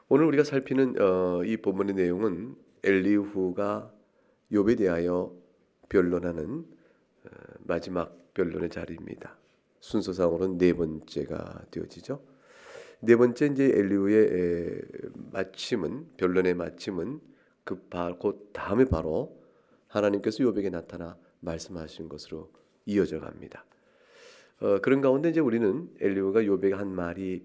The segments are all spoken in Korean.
오늘 우리가 살피는 이 본문의 내용은 엘리후가 욥에 대하여 변론하는 마지막 변론의 자리입니다. 순서상으로는 네 번째가 되어지죠. 네 번째 이제 엘리후의 마침은 변론의 마침은 곧 다음에 바로 하나님께서 욥에게 나타나 말씀하신 것으로 이어져 갑니다. 그런 가운데 이제 우리는 엘리후가 욥에게 한 말이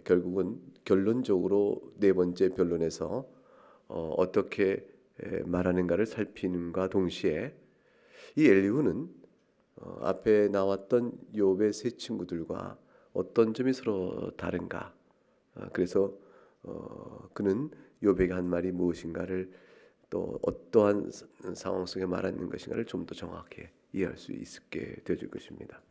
결국은 결론적으로 네 번째 변론에서 어떻게 말하는가를 살피는가 동시에 이 엘리후는 앞에 나왔던 욥의 세 친구들과 어떤 점이 서로 다른가? 그래서 그는 욥에게 한 말이 무엇인가를 또 어떠한 상황 속에 말하는 것인가를 좀 더 정확히 이해할 수 있게 되어줄 것입니다.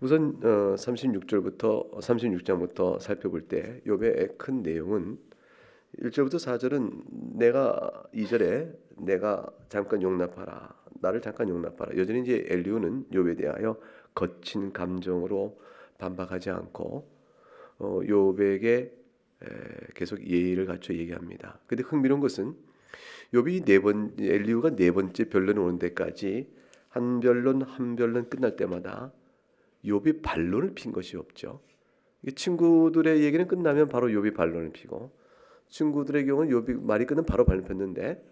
우선 36장부터 살펴볼 때 욥의 큰 내용은 1절부터 4절은 2절에 내가 잠깐 용납하라. 나를 잠깐 용납하라. 여전히 이제 엘리후는 욥에 대하여 거친 감정으로 반박하지 않고 욥에게 계속 예의를 갖춰 얘기합니다. 근데 흥미로운 것은 욥이 엘리후가 네 번째 변론 오는 데까지 한 변론 끝날 때마다 욥이 반론을 핀 것이 없죠. 친구들의 얘기는 끝나면 바로 욥이 반론을 피고 친구들의 경우는 욥이 말이 끝나면 바로 반론 폈는데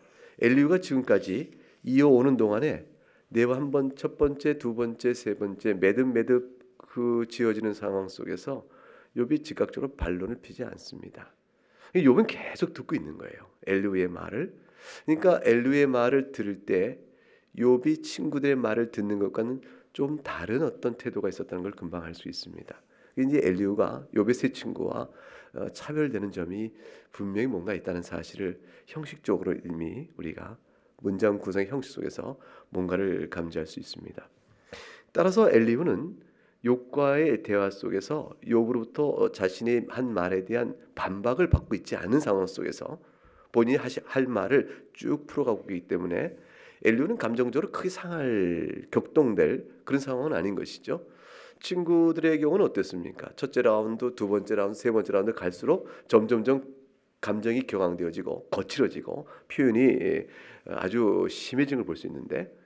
엘리후가 지금까지 이어오는 동안에 네와 한번 첫 번째, 두 번째, 세 번째 매듭 그 지어지는 상황 속에서 욥이 즉각적으로 반론을 피지 않습니다. 욥은 계속 듣고 있는 거예요. 엘리후의 말을. 그러니까 엘리후의 말을 들을 때 욥이 친구들의 말을 듣는 것과는 좀 다른 어떤 태도가 있었다는 걸 금방 알 수 있습니다. 이제 엘리후가 욥의 세 친구와 차별되는 점이 분명히 뭔가 있다는 사실을 형식적으로 이미 우리가 문장 구성의 형식 속에서 뭔가를 감지할 수 있습니다. 따라서 엘리후는 욥과의 대화 속에서 욥으로부터 자신이 한 말에 대한 반박을 받고 있지 않은 상황 속에서 본인이 할 말을 쭉 풀어가고 있기 때문에 엘리후는 감정적으로 크게 격동될 그런 상황은 아닌 것이죠. 친구들의 경우는 어땠습니까? 첫째 라운드, 두 번째 라운드, 세 번째 라운드 갈수록 점점점 감정이 격앙되어지고 거칠어지고 표현이 아주 심해진 걸 볼 수 있는데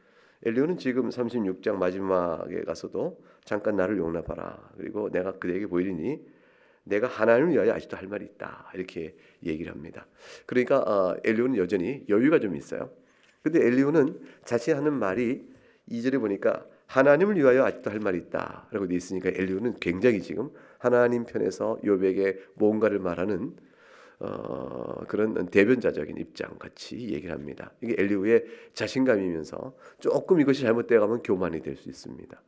엘리후는 지금 36장 마지막에 가서도 잠깐 나를 용납하라. 그리고 내가 그대에게 보이리니 내가 하나님을 위하여 아직도 할 말이 있다. 이렇게 얘기를 합니다. 그러니까 엘리후는 여전히 여유가 좀 있어요. 근데 엘리후는 자신이 하는 말이 2절에 보니까 하나님을 위하여 아직도 할 말이 있다 라고 되어 있으니까 엘리후는 굉장히 지금 하나님 편에서 욥에게 뭔가를 말하는 그런 대변자적인 입장 같이 얘기를 합니다. 이게 엘리후의 자신감이면서 조금 이것이 잘못되어가면 교만이 될 수 있습니다.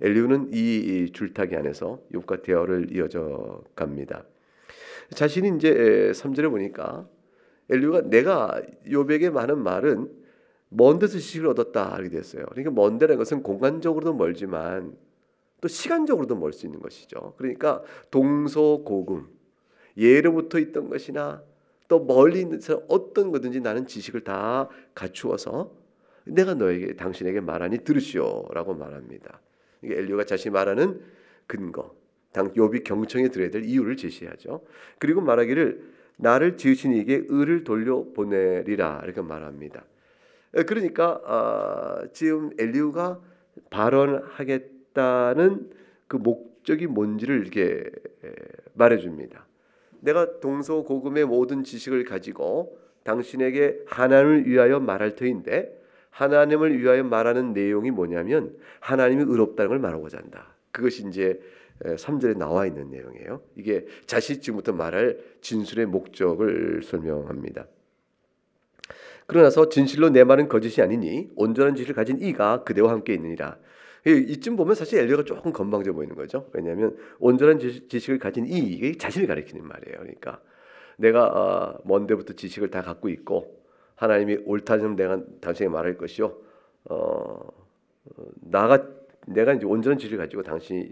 엘리후는 이 줄타기 안에서 욥과 대화를 이어져 갑니다. 자신이 이제 3절에 보니까 엘리후가 내가 욥에게 많은 말은 먼 데서 지식을 얻었다 이렇게 됐어요. 그러니까 먼 데라는 것은 공간적으로도 멀지만 또 시간적으로도 멀 수 있는 것이죠. 그러니까 동서고금 예로부터 있던 것이나 또 멀리 있는 어떤 거든지 나는 지식을 다 갖추어서 내가 당신에게 말하니 들으시오라고 말합니다. 이게 엘리후가 자신이 말하는 근거, 욥이 경청에 들어야 될 이유를 제시하죠. 그리고 말하기를 나를 지으신 이에게 의를 돌려보내리라 이렇게 말합니다. 그러니까 지금 엘리후가 발언하겠다는 그 목적이 뭔지를 이렇게 말해줍니다. 내가 동서고금의 모든 지식을 가지고 당신에게 하나님을 위하여 말할 터인데 하나님을 위하여 말하는 내용이 뭐냐면 하나님이 의롭다는 걸 말하고자 한다. 그것이 이제 3절에 나와 있는 내용이에요. 이게 자신이 지금부터 말할 진술의 목적을 설명합니다. 그러나서 진실로 내 말은 거짓이 아니니 온전한 지식을 가진 이가 그대와 함께 있느니라. 이쯤 보면 사실 엘리야가 조금 건방져 보이는 거죠. 왜냐하면 온전한 지식을 가진 이게 자신을 가리키는 말이에요. 그러니까 내가 먼 데부터 지식을 다 갖고 있고 하나님이 옳다면 내가 당신에게 말할 것이요. 내가 이제 온전한 지식을 가지고 당신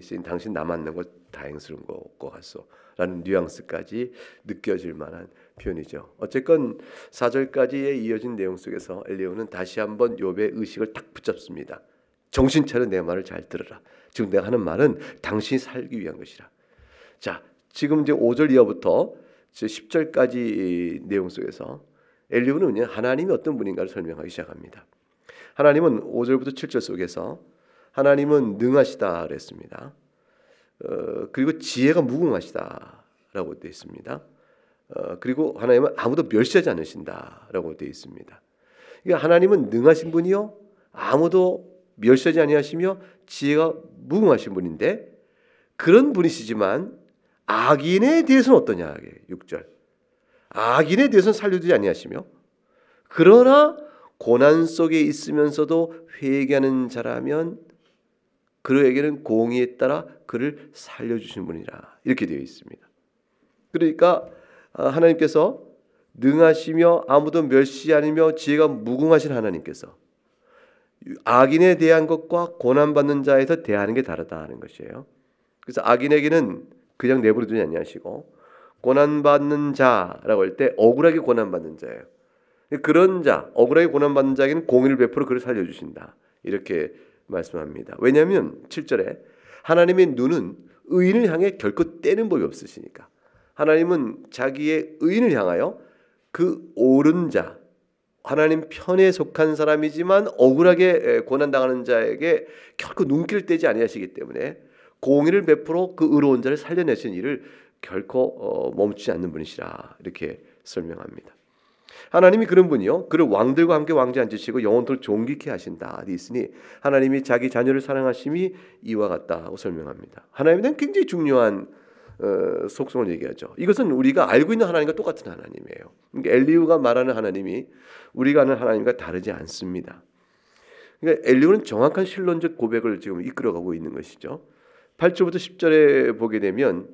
나 만난 것 다행스러운 것 같소라는 뉘앙스까지 느껴질 만한 표현이죠. 어쨌건 4절까지의 이어진 내용 속에서 엘리후는 다시 한번 욥의 의식을 딱 붙잡습니다. 정신 차려 내 말을 잘 들으라. 지금 내가 하는 말은 당신이 살기 위한 것이라. 자, 지금 이제 5절 이하부터 10절까지 내용 속에서 엘리후는 하나님이 어떤 분인가를 설명하기 시작합니다. 하나님은 5절부터 7절 속에서 하나님은 능하시다 그랬습니다. 그리고 지혜가 무궁하시다라고 되어 있습니다. 그리고 하나님은 아무도 멸시하지 않으신다라고 되어 있습니다. 그러니까 하나님은 능하신 분이요 아무도 멸시하지 아니하시며 지혜가 무궁하신 분인데 그런 분이시지만 악인에 대해서는 어떠냐? 6절. 악인에 대해서는 살려두지 아니하시며 그러나 고난 속에 있으면서도 회개하는 자라면 그에게는 공의에 따라 그를 살려주시는 분이라 이렇게 되어 있습니다. 그러니까 하나님께서 능하시며 아무도 멸시 아니며 지혜가 무궁하신 하나님께서 악인에 대한 것과 고난받는 자에서 대하는 게 다르다는 것이에요. 그래서 악인에게는 그냥 내버려두지 아니하시고 고난받는 자라고 할 때 억울하게 고난받는 자예요. 그런 자, 억울하게 고난받는 자에게는 공의를 베풀어 그를 살려주신다. 이렇게 말씀합니다. 왜냐하면 7절에 하나님의 눈은 의인을 향해 결코 떼는 법이 없으시니까 하나님은 자기의 의인을 향하여 그 옳은 자, 하나님 편에 속한 사람이지만 억울하게 고난당하는 자에게 결코 눈길을 떼지 아니하시기 때문에 공의를 베풀어 그 의로운 자를 살려내신 일을 결코 멈추지 않는 분이시라 이렇게 설명합니다. 하나님이 그런 분이요 그를 왕들과 함께 왕좌에 앉으시고 영원토록 존귀케 하신다 돼 있으니 하나님이 자기 자녀를 사랑하심이 이와 같다고 설명합니다. 하나님에 대한 굉장히 중요한 속성을 얘기하죠. 이것은 우리가 알고 있는 하나님과 똑같은 하나님이에요. 그러니까 엘리후가 말하는 하나님이 우리가 아는 하나님과 다르지 않습니다. 그러니까 엘리후는 정확한 신론적 고백을 지금 이끌어가고 있는 것이죠. 8절부터 10절에 보게 되면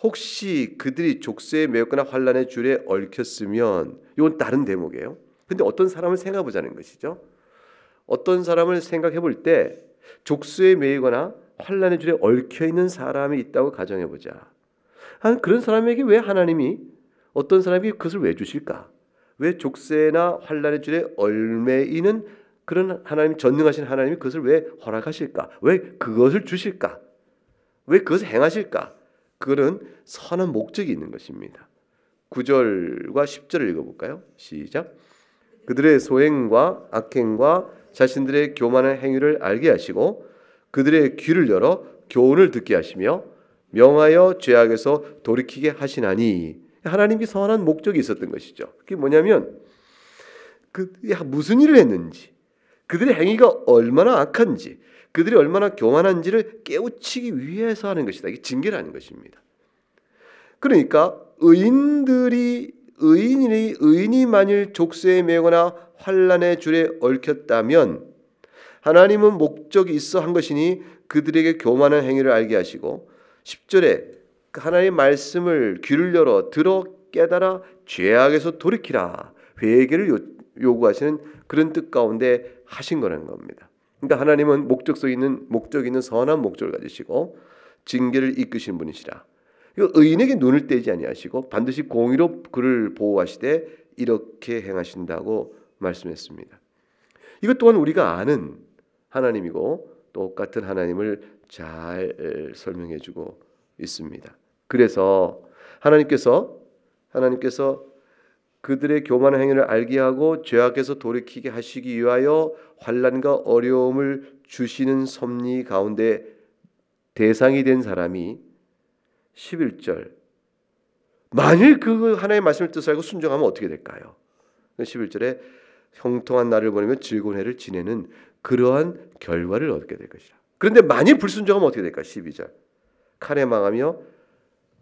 혹시 그들이 족쇄에 매였거나 환난의 줄에 얽혔으면 이건 다른 대목이에요. 근데 어떤 사람을 생각해 보자는 것이죠. 어떤 사람을 생각해 볼 때 족쇄에 매이거나 환난의 줄에 얽혀 있는 사람이 있다고 가정해 보자. 그런 사람에게 왜 하나님이 어떤 사람에게 그것을 왜 주실까? 왜 족쇄나 환난의 줄에 얽매이는 그런 하나님 전능하신 하나님이 그것을 왜 허락하실까? 왜 그것을 주실까? 왜 그것을 행하실까? 그거는 선한 목적이 있는 것입니다. 9절과 10절을 읽어볼까요? 시작. 그들의 소행과 악행과 자신들의 교만한 행위를 알게 하시고 그들의 귀를 열어 교훈을 듣게 하시며 명하여 죄악에서 돌이키게 하시나니 하나님께 선한 목적이 있었던 것이죠. 그게 뭐냐면 무슨 일을 했는지 그들의 행위가 얼마나 악한지 그들이 얼마나 교만한지를 깨우치기 위해서 하는 것이다. 이게 징계라는 것입니다. 그러니까 의인이 만일 족쇄에 매거나 환난의 줄에 얽혔다면 하나님은 목적이 있어 한 것이니 그들에게 교만한 행위를 알게 하시고 10절에 하나님의 말씀을 귀를 열어 들어 깨달아 죄악에서 돌이키라 회개를 요구하시는 그런 뜻 가운데 하신 거라는 겁니다. 그러니까 하나님은 목적 있는 선한 목적을 가지시고 징계를 이끄시는 분이시라. 의인에게 눈을 떼지 아니하시고 반드시 공의로 그를 보호하시되 이렇게 행하신다고 말씀했습니다. 이것 또한 우리가 아는 하나님이고 똑같은 하나님을 잘 설명해주고 있습니다. 그래서 하나님께서 그들의 교만한 행위를 알게 하고 죄악에서 돌이키게 하시기 위하여 환난과 어려움을 주시는 섭리 가운데 대상이 된 사람이 11절 만일 그 하나님의 말씀을 뜻을 알고 순종하면 어떻게 될까요? 11절에 형통한 날을 보내며 즐거운 해를 지내는 그러한 결과를 얻게 될 것이라. 그런데 만일 불순종하면 어떻게 될까? 12절 칼에 망하며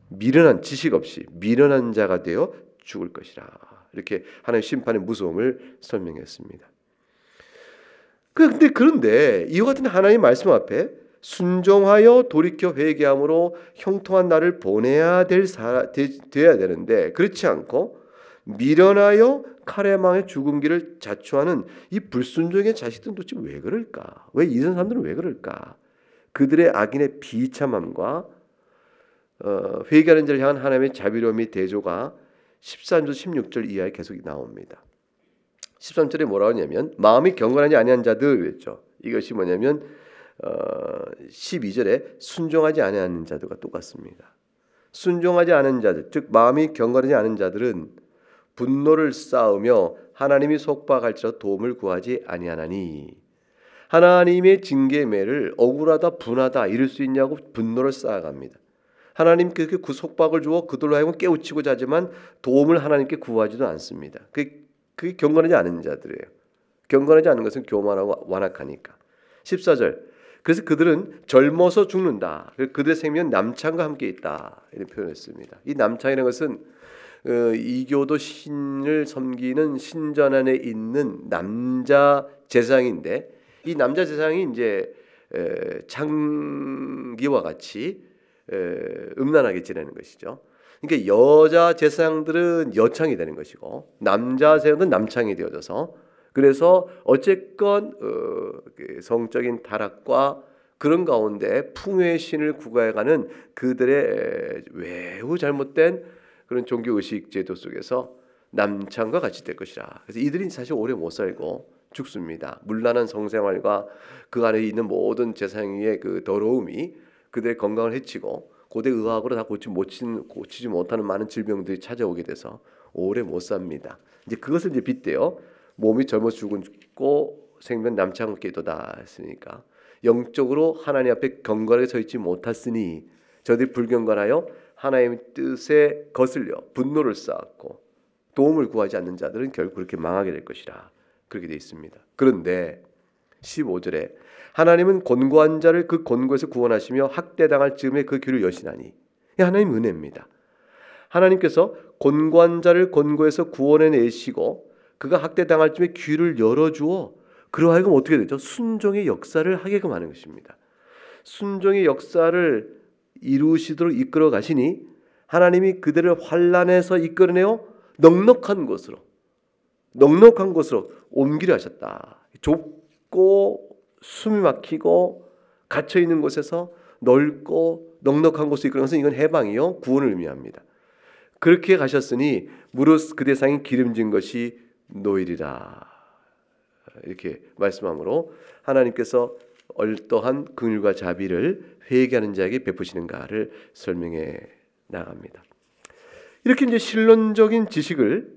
미련한 지식 없이 미련한 자가 되어 죽을 것이라. 이렇게 하나님의 심판의 무서움을 설명했습니다. 그런데 이와 같은 하나님의 말씀 앞에 순종하여 돌이켜 회개함으로 형통한 날을 보내야 돼야 되는데 그렇지 않고 미련하여 칼에 망해 죽은 길을 자초하는 이 불순종의 자식들은 도대체 왜 그럴까? 왜 이런 사람들은 왜 그럴까? 그들의 악인의 비참함과 회개하는 자를 향한 하나님의 자비로움이 대조가 13절 16절 이하에 계속 나옵니다. 13절에 뭐라고 하냐면 마음이 경건하지 아니한 자들 했죠. 이것이 뭐냐면 12절에 순종하지 아니하는 자들과 똑같습니다. 순종하지 않은 자들, 즉 마음이 경건하지 않은 자들은 분노를 쌓으며 하나님이 속박할지라도 도움을 구하지 아니하나니. 하나님의 징계매를 억울하다 분하다 이럴 수 있냐고 분노를 쌓아갑니다. 하나님께 그 속박을 주어 그들로 하여금 깨우치고자 하지만 도움을 하나님께 구하지도 않습니다. 그게 경건하지 않은 자들이에요. 경건하지 않은 것은 교만하고 완악하니까. 14절. 그래서 그들은 젊어서 죽는다. 그들의 생명은 남창과 함께 있다. 이렇게 표현했습니다. 이 남창이라는 것은 이교도 신을 섬기는 신전 안에 있는 남자 제사장인데, 이 남자 제사장이 이제 창기와 같이 음란하게 지내는 것이죠. 그러니까 여자 제사장들은 여창이 되는 것이고 남자 제사장들은 남창이 되어져서, 그래서 어쨌건 성적인 타락과 그런 가운데 풍요의 신을 구가해가는 그들의 매우 잘못된 그런 종교 의식 제도 속에서 남창과 같이 될 것이라. 그래서 이들이 사실 오래 못 살고 죽습니다. 문란한 성생활과 그 안에 있는 모든 제사장의 그 더러움이 그들의 건강을 해치고 고대 의학으로 다 고치지 못하는 많은 질병들이 찾아오게 돼서 오래 못 삽니다. 이제 그것을 이제 빗대요. 몸이 젊어 죽고 생명 남창께도다 했으니까 영적으로 하나님 앞에 경건하게 서 있지 못했으니 저들이 불경건하여 하나님의 뜻에 거슬려 분노를 쌓았고 도움을 구하지 않는 자들은 결국 그렇게 망하게 될 것이라 그렇게 되어 있습니다. 그런데 15절에 하나님은 곤고한 자를 그 곤고에서 구원하시며 학대당할 즈음에 그 귀를 여시나니, 하나님 은혜입니다. 하나님께서 곤고한 자를 곤고에서 구원해내시고 그가 학대당할 즈음에 귀를 열어주어 그로 하여금 어떻게 되죠? 순종의 역사를 하게끔 하는 것입니다. 순종의 역사를 이루시도록 이끌어 가시니 하나님이 그들을 환난에서 이끌어내어 넉넉한 곳으로 옮기려 하셨다. 좁고 숨이 막히고 갇혀 있는 곳에서 넓고 넉넉한 곳으로 이끄는 것은 이건 해방이요 구원을 의미합니다. 그렇게 가셨으니 무릇 그 대상이 기름진 것이 노일이라 이렇게 말씀함으로 하나님께서 얼떠한 긍휼과 자비를 회개하는 자에게 베푸시는가를 설명해 나갑니다. 이렇게 이제 실론적인 지식을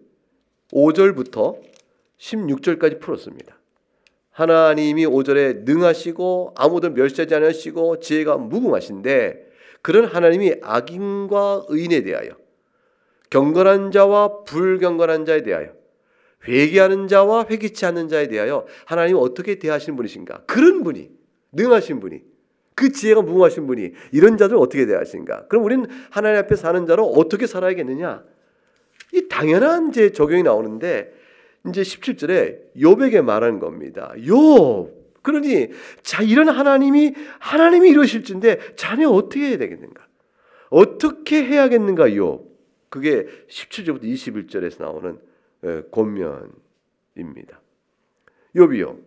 5절부터 16절까지 풀었습니다. 하나님이 5절에 능하시고 아무도 멸시하지 않으시고 지혜가 무궁하신데 그런 하나님이 악인과 의인에 대하여 경건한 자와 불경건한 자에 대하여 회개하는 자와 회개치 않는 자에 대하여 하나님이 어떻게 대하시는 분이신가? 그런 분이 능하신 분이 그 지혜가 무궁하신 분이 이런 자들 어떻게 대하시는가? 그럼 우리는 하나님 앞에 사는 자로 어떻게 살아야겠느냐? 이 당연한 제 적용이 나오는데 이제 17절에 욥에게 말하는 겁니다. 욥, 그러니 자 이런 하나님이 이러실진데 자네 어떻게 해야 되겠는가? 어떻게 해야겠는가 욥? 그게 17절부터 21절에서 나오는 권면입니다. 욥이요.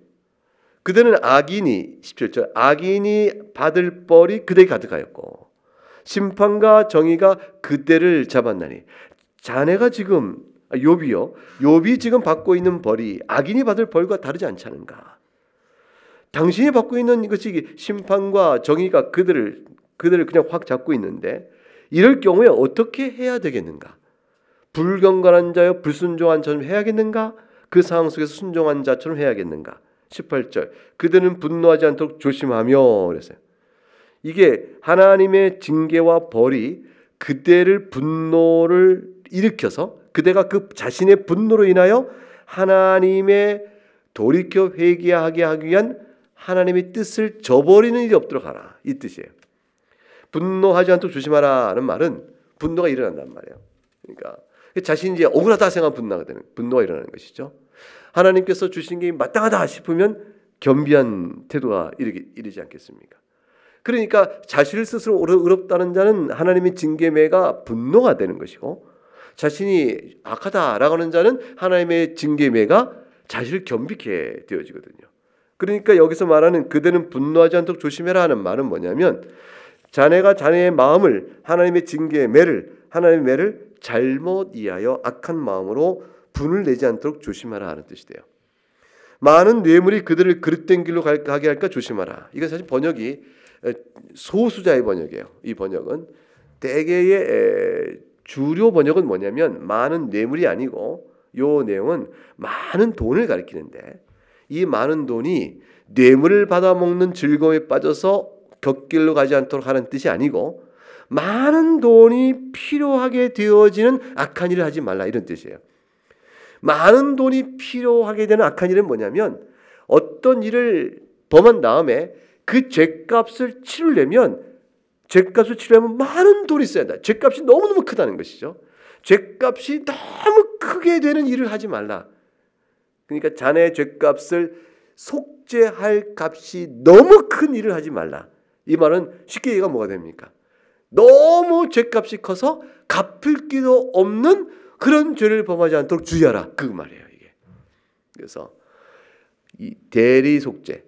그대는 악인이 17절 악인이 받을 벌이 그대에게 가득하였고 심판과 정의가 그대를 잡았나니 자네가 지금 욥이요. 욥이 지금 받고 있는 벌이 악인이 받을 벌과 다르지 않지 않은가? 당신이 받고 있는 것이 심판과 정의가 그들을 그냥 확 잡고 있는데 이럴 경우에 어떻게 해야 되겠는가? 불경건한 자여 불순종한 자처럼 해야겠는가? 그 상황 속에서 순종한 자처럼 해야겠는가? 18절 그들은 분노하지 않도록 조심하며 그랬어요. 이게 하나님의 징계와 벌이 그대를 분노를 일으켜서 그대가 그 자신의 분노로 인하여 하나님의 돌이켜 회개하게 하기 위한 하나님의 뜻을 저버리는 일이 없도록 하라 이 뜻이에요. 분노하지 않도록 조심하라는 말은 분노가 일어난단 말이에요. 그러니까 자신이 이제 억울하다 생각하면 분노가 일어나는 것이죠. 하나님께서 주신 게 마땅하다 싶으면 겸비한 태도가 이르지 않겠습니까? 그러니까 자신을 스스로 의롭다는 자는 하나님의 징계매가 분노가 되는 것이고 자신이 악하다라고 하는 자는 하나님의 징계매가 자신을 겸비케 되어지거든요. 그러니까 여기서 말하는 그대는 분노하지 않도록 조심해라 하는 말은 뭐냐면 자네가 자네의 마음을 하나님의 하나님의 매를 잘못 이해하여 악한 마음으로 분을 내지 않도록 조심하라 하는 뜻이 돼요. 많은 뇌물이 그들을 그릇된 길로 가게 할까 조심하라. 이건 사실 번역이 소수자의 번역이에요. 이 번역은 대개의 주요 번역은 뭐냐면 많은 뇌물이 아니고 요 내용은 많은 돈을 가리키는데 이 많은 돈이 뇌물을 받아먹는 즐거움에 빠져서 곁길로 가지 않도록 하는 뜻이 아니고 많은 돈이 필요하게 되어지는 악한 일을 하지 말라 이런 뜻이에요. 많은 돈이 필요하게 되는 악한 일은 뭐냐면 어떤 일을 범한 다음에 그 죄값을 치르려면 많은 돈이 있어야 한다. 죄값이 너무너무 크다는 것이죠. 죄값이 너무 크게 되는 일을 하지 말라. 그러니까 자네의 죄값을 속죄할 값이 너무 큰 일을 하지 말라. 이 말은 쉽게 얘기가 뭐가 됩니까? 너무 죄값이 커서 갚을 길도 없는 그런 죄를 범하지 않도록 주의하라. 그 말이에요, 이게. 그래서 이 대리 속죄,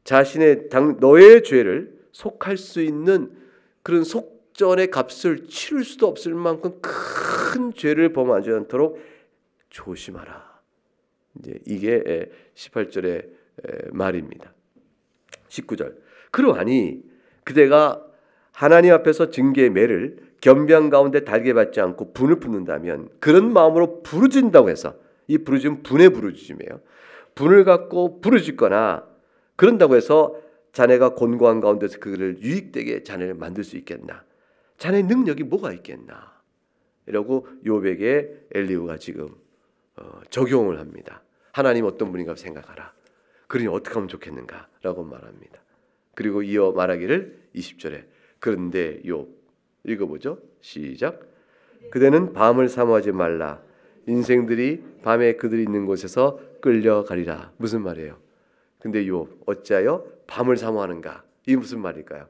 자신의 너의 죄를 속할 수 있는 그런 속전의 값을 치를 수도 없을 만큼 큰 죄를 범하지 않도록 조심하라. 이제 이게 18절의 말입니다. 19절. 그러하니 그대가 하나님 앞에서 징계의 매를 겸비한 가운데 달게 받지 않고 분을 품는다면 그런 마음으로 부르짖는다고 해서 이 부르짖음 분의 부르짖음이에요. 분을 갖고 부르짖거나 그런다고 해서 자네가 곤고한 가운데서 그를 유익되게 자네를 만들 수 있겠나? 자네의 능력이 뭐가 있겠나? 이라고 욥에게 엘리후가 지금 적용을 합니다. 하나님 어떤 분인가 생각하라. 그러니 어떻게 하면 좋겠는가? 라고 말합니다. 그리고 이어 말하기를 20절에 그런데 욥 읽어보죠. 시작. 그대는 밤을 사모하지 말라. 인생들이 밤에 그들이 있는 곳에서 끌려가리라. 무슨 말이에요? 근데 욥 어찌하여 밤을 사모하는가? 이게 무슨 말일까요?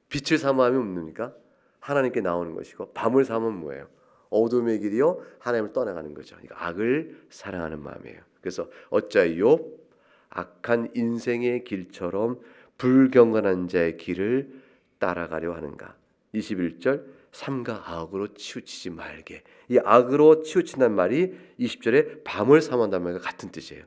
빛을 사모하면 뭡니까? 하나님께 나오는 것이고 밤을 사모하면 뭐예요? 어둠의 길이요 하나님을 떠나가는 거죠. 그러니까 악을 사랑하는 마음이에요. 그래서 어찌하여 욥 악한 인생의 길처럼 불경건한 자의 길을 따라가려 하는가? 21절 삼가 악으로 치우치지 말게. 이 악으로 치우친다는 말이 20절에 밤을 사모한다는 말과 같은 뜻이에요.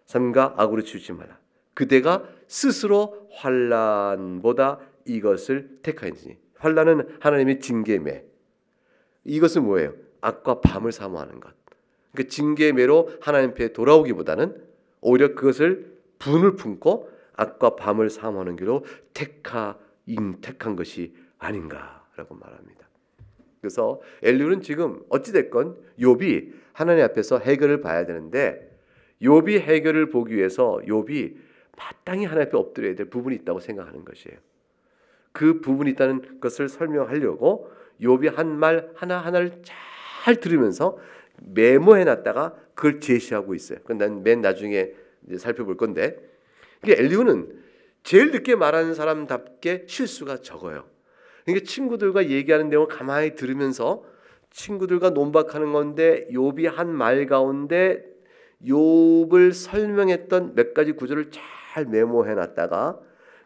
삼가 악으로 치우치지 말라. 그대가 스스로 환난보다 이것을 택하였으니 환난은 하나님의 징계매. 이것은 뭐예요? 악과 밤을 사모하는 것. 그러니까 징계매로 하나님 앞에 돌아오기보다는 오히려 그것을 분을 품고 악과 밤을 사모하는 길로 택한 것이 아닌가라고 말합니다. 그래서 엘리후는 지금 어찌됐건 욥이 하나님 앞에서 해결을 봐야 되는데 욥이 해결을 보기 위해서 욥이 마땅히 하나님 앞에 엎드려야 될 부분이 있다고 생각하는 것이에요. 그 부분이 있다는 것을 설명하려고 욥이 한 말 하나하나를 잘 들으면서 메모해놨다가 그걸 제시하고 있어요. 난 맨 나중에 이제 살펴볼 건데 이게 엘리후는 제일 늦게 말하는 사람답게 실수가 적어요. 그러니까 친구들과 얘기하는 내용을 가만히 들으면서 친구들과 논박하는 건데 욥이 한 말 가운데 욥을 설명했던 몇 가지 구절을 잘 메모해놨다가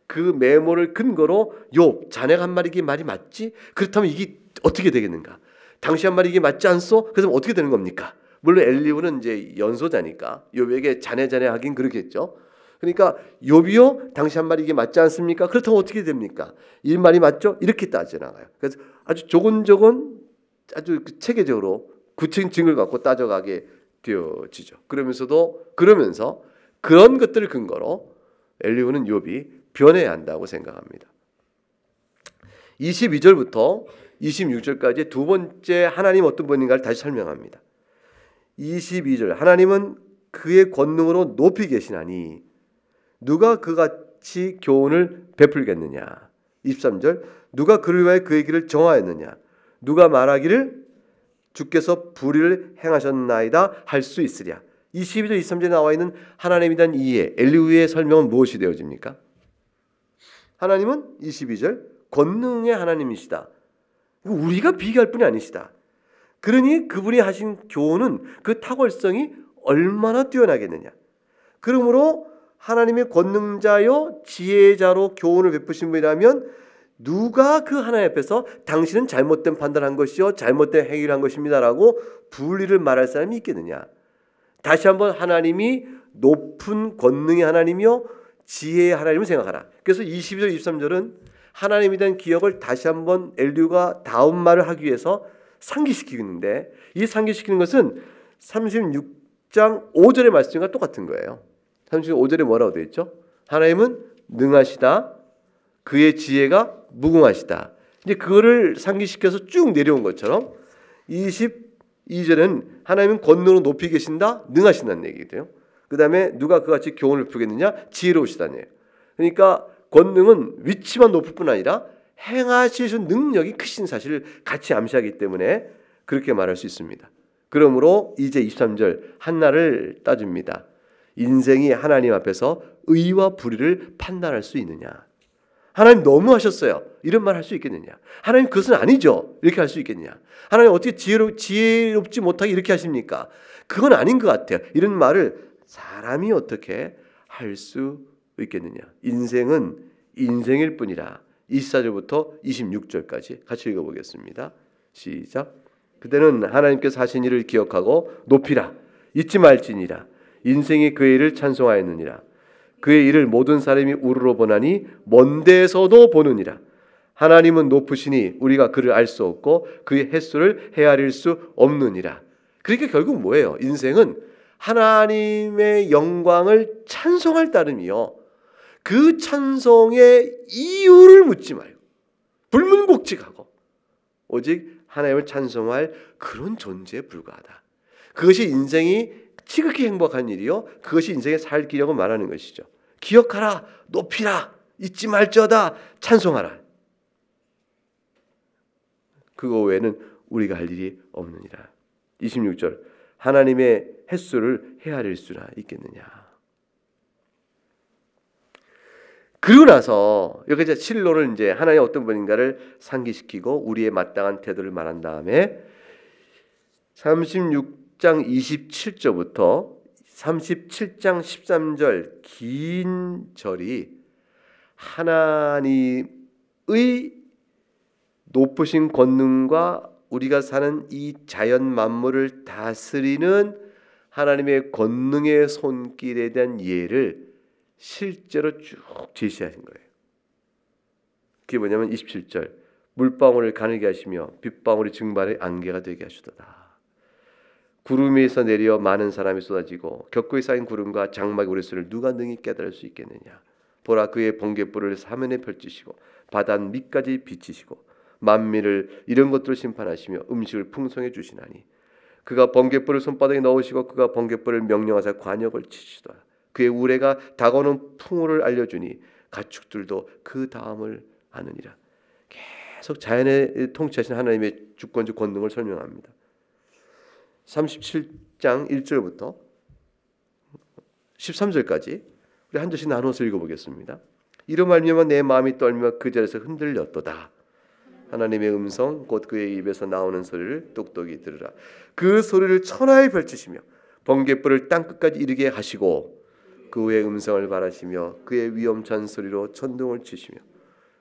그 메모를 근거로 욥 자네가 한 말이 이게 말이 맞지? 그렇다면 이게 어떻게 되겠는가? 당시 한 말이 이게 맞지 않소? 그래서 어떻게 되는 겁니까? 물론 엘리후는 이제 연소자니까 욥에게 자네 하긴 그렇겠죠. 그러니까 욥이요 당시 한 말이 이게 맞지 않습니까? 그렇다면 어떻게 됩니까? 이 말이 맞죠? 이렇게 따져나가요. 그래서 아주 조곤조곤 아주 체계적으로 구체적인 증거를 갖고 따져가게 되어지죠. 그러면서 그런 것들을 근거로 엘리후는 욥이 변해야 한다고 생각합니다. 22절부터 26절까지 두 번째 하나님 어떤 분인가를 다시 설명합니다. 22절 하나님은 그의 권능으로 높이 계시나니 누가 그같이 교훈을 베풀겠느냐. 23절 누가 그를 위하여 그의 길을 정하였느냐. 누가 말하기를 주께서 불의를 행하셨나이다 할 수 있으랴. 22절 23절에 나와 있는 하나님에 대한 이해 엘리후의 설명은 무엇이 되어집니까? 하나님은 22절 권능의 하나님이시다. 우리가 비교할 분이 아니시다. 그러니 그분이 하신 교훈은 그 탁월성이 얼마나 뛰어나겠느냐. 그러므로 하나님의 권능자요 지혜자로 교훈을 베푸신 분이라면 누가 그 하나님 앞에서 당신은 잘못된 판단한 것이요 잘못된 행위를 한 것입니다라고 불의를 말할 사람이 있겠느냐. 다시 한번 하나님이 높은 권능의 하나님이요 지혜의 하나님을 생각하라. 그래서 22절 23절은 하나님에 대한 기억을 다시 한번 엘리후가 다음 말을 하기 위해서 상기시키고 있는데, 이 상기시키는 것은 36장 5절의 말씀과 똑같은 거예요. 35절에 뭐라고 되어 있죠? 하나님은 능하시다. 그의 지혜가 무궁하시다. 이제 그거를 상기시켜서 쭉 내려온 것처럼 22절은 하나님은 권능으로 높이 계신다. 능하신다는 얘기예요. 그 다음에 누가 그같이 교훈을 풀겠느냐? 지혜로우시다는 얘기예요. 그러니까 권능은 위치만 높을 뿐 아니라 행하실 수 있는 능력이 크신 사실을 같이 암시하기 때문에 그렇게 말할 수 있습니다. 그러므로 이제 23절 한나를 따집니다. 인생이 하나님 앞에서 의와 불의를 판단할 수 있느냐? 하나님 너무하셨어요. 이런 말 할 수 있겠느냐? 하나님 그것은 아니죠. 이렇게 할 수 있겠느냐? 하나님 어떻게 지혜롭지 못하게 이렇게 하십니까? 그건 아닌 것 같아요. 이런 말을 사람이 어떻게 할 수 있겠느냐? 인생은 인생일 뿐이라. 24절부터 26절까지 같이 읽어보겠습니다. 시작. 그때는 하나님께서 하신 일을 기억하고 높이라. 잊지 말지니라. 인생이 그의 일을 찬송하였느니라. 그의 일을 모든 사람이 우러러 보나니 먼 데서도 보느니라. 하나님은 높으시니 우리가 그를 알 수 없고 그의 햇수를 헤아릴 수 없느니라. 그러니까 결국 뭐예요? 인생은 하나님의 영광을 찬송할 따름이요. 그 찬송의 이유를 묻지 말고 불문곡직하고 오직 하나님을 찬송할 그런 존재에 불과하다. 그것이 인생이 지극히 행복한 일이요. 그것이 인생의 살 길이라고 말하는 것이죠. 기억하라, 높이라, 잊지 말지어다, 찬송하라. 그거 외에는 우리가 할 일이 없느니라. 26절 하나님의 햇수를 헤아릴 수나 있겠느냐. 그러고 나서 여기 이제 실로를 이제 하나님의 어떤 분인가를 상기시키고 우리의 마땅한 태도를 말한 다음에 36장 27절부터 37장 13절 긴 절이 하나님의 높으신 권능과 우리가 사는 이 자연 만물을 다스리는 하나님의 권능의 손길에 대한 예를 실제로 쭉 제시하신 거예요. 그게 뭐냐면 27절 물방울을 가늘게 하시며 빗방울이 증발의 안개가 되게 하시도다. 구름 위에서 내려 많은 사람이 쏟아지고 격구에 쌓인 구름과 장막의 우레소를 누가 능히 깨달을 수 있겠느냐. 보라 그의 번갯불을 사면에 펼치시고 바다 밑까지 비치시고 만민을 이런 것들을 심판하시며 음식을 풍성해 주시나니 그가 번갯불을 손바닥에 넣으시고 그가 번갯불을 명령하사 관역을 치시더라. 그의 우레가 다가오는 풍우를 알려주니 가축들도 그 다음을 아느니라. 계속 자연에 통치하신 하나님의 주권적 권능을 설명합니다. 37장 1절부터 13절까지 우리 한 절씩 나눠서 읽어보겠습니다. 이로 말미암아 내 마음이 떨며 그 자리에서 흔들렸도다. 하나님의 음성 곧 그의 입에서 나오는 소리를 똑똑히 들으라. 그 소리를 천하에 펼치시며 번갯불을 땅끝까지 이르게 하시고 그 후에 음성을 발하시며 그의 위엄찬 소리로 천둥을 치시며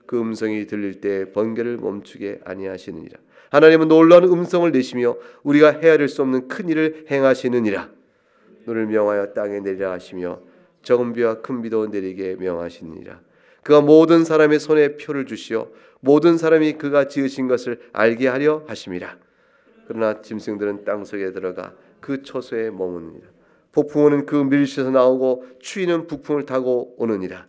그 음성이 들릴 때 번개를 멈추게 아니하시느니라. 하나님은 놀라운 음성을 내시며 우리가 헤아릴 수 없는 큰 일을 행하시느니라. 눈을 명하여 땅에 내리라 하시며 적은 비와 큰 비도 내리게 명하시느니라. 그가 모든 사람의 손에 표를 주시어 모든 사람이 그가 지으신 것을 알게 하려 하심이라. 그러나 짐승들은 땅속에 들어가 그 초소에 머무느니라. 폭풍우는 그 밀실에서 나오고 추위는 북풍을 타고 오느니라.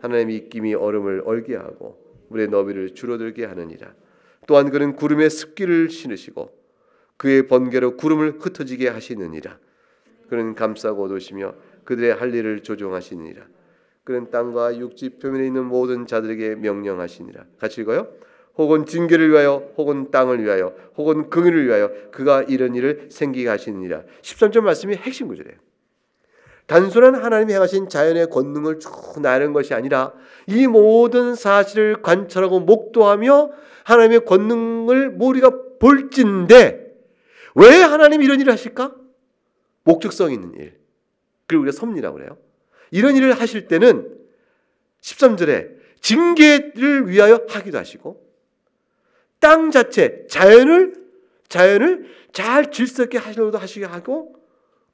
하나님의 입김이 얼음을 얼게 하고 물의 너비를 줄어들게 하느니라. 또한 그는 구름에 습기를 신으시고 그의 번개로 구름을 흩어지게 하시느니라. 그는 감싸고 도시며 그들의 할 일을 조종하시느니라. 그는 땅과 육지 표면에 있는 모든 자들에게 명령하시니라. 같이 읽어요. 혹은 징계를 위하여 혹은 땅을 위하여 혹은 긍휼을 위하여 그가 이런 일을 생기게 하시느니라. 13절 말씀이 핵심 구절이에요. 단순한 하나님이 행하신 자연의 권능을 쭉 나누는 것이 아니라 이 모든 사실을 관찰하고 목도하며 하나님의 권능을 우리가 볼진데 왜 하나님이 이런 일을 하실까? 목적성 있는 일. 그리고 우리가 섭리라고 그래요. 이런 일을 하실 때는 13절에 징계를 위하여 하기도 하시고 땅 자체 자연을 잘 질서 있게 하시려고도 하시게 하고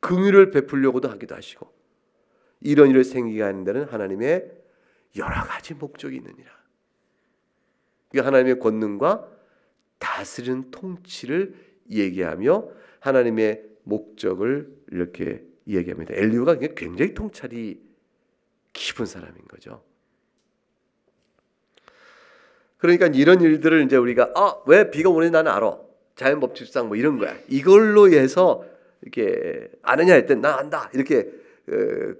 긍휼을 베풀려고도 하기도 하시고 이런 일을 생기게 하는 데는 하나님의 여러 가지 목적이 있느니라. 이게 하나님의 권능과 다스리는 통치를 얘기하며 하나님의 목적을 이렇게 얘기합니다. 엘리후가 굉장히 통찰이 깊은 사람인 거죠. 그러니까 이런 일들을 이제 우리가 왜 비가 오는지 나는 알아. 자연 법칙상 뭐 이런 거야. 이걸로 해서 이렇게 아느냐 했더니 나 안다. 이렇게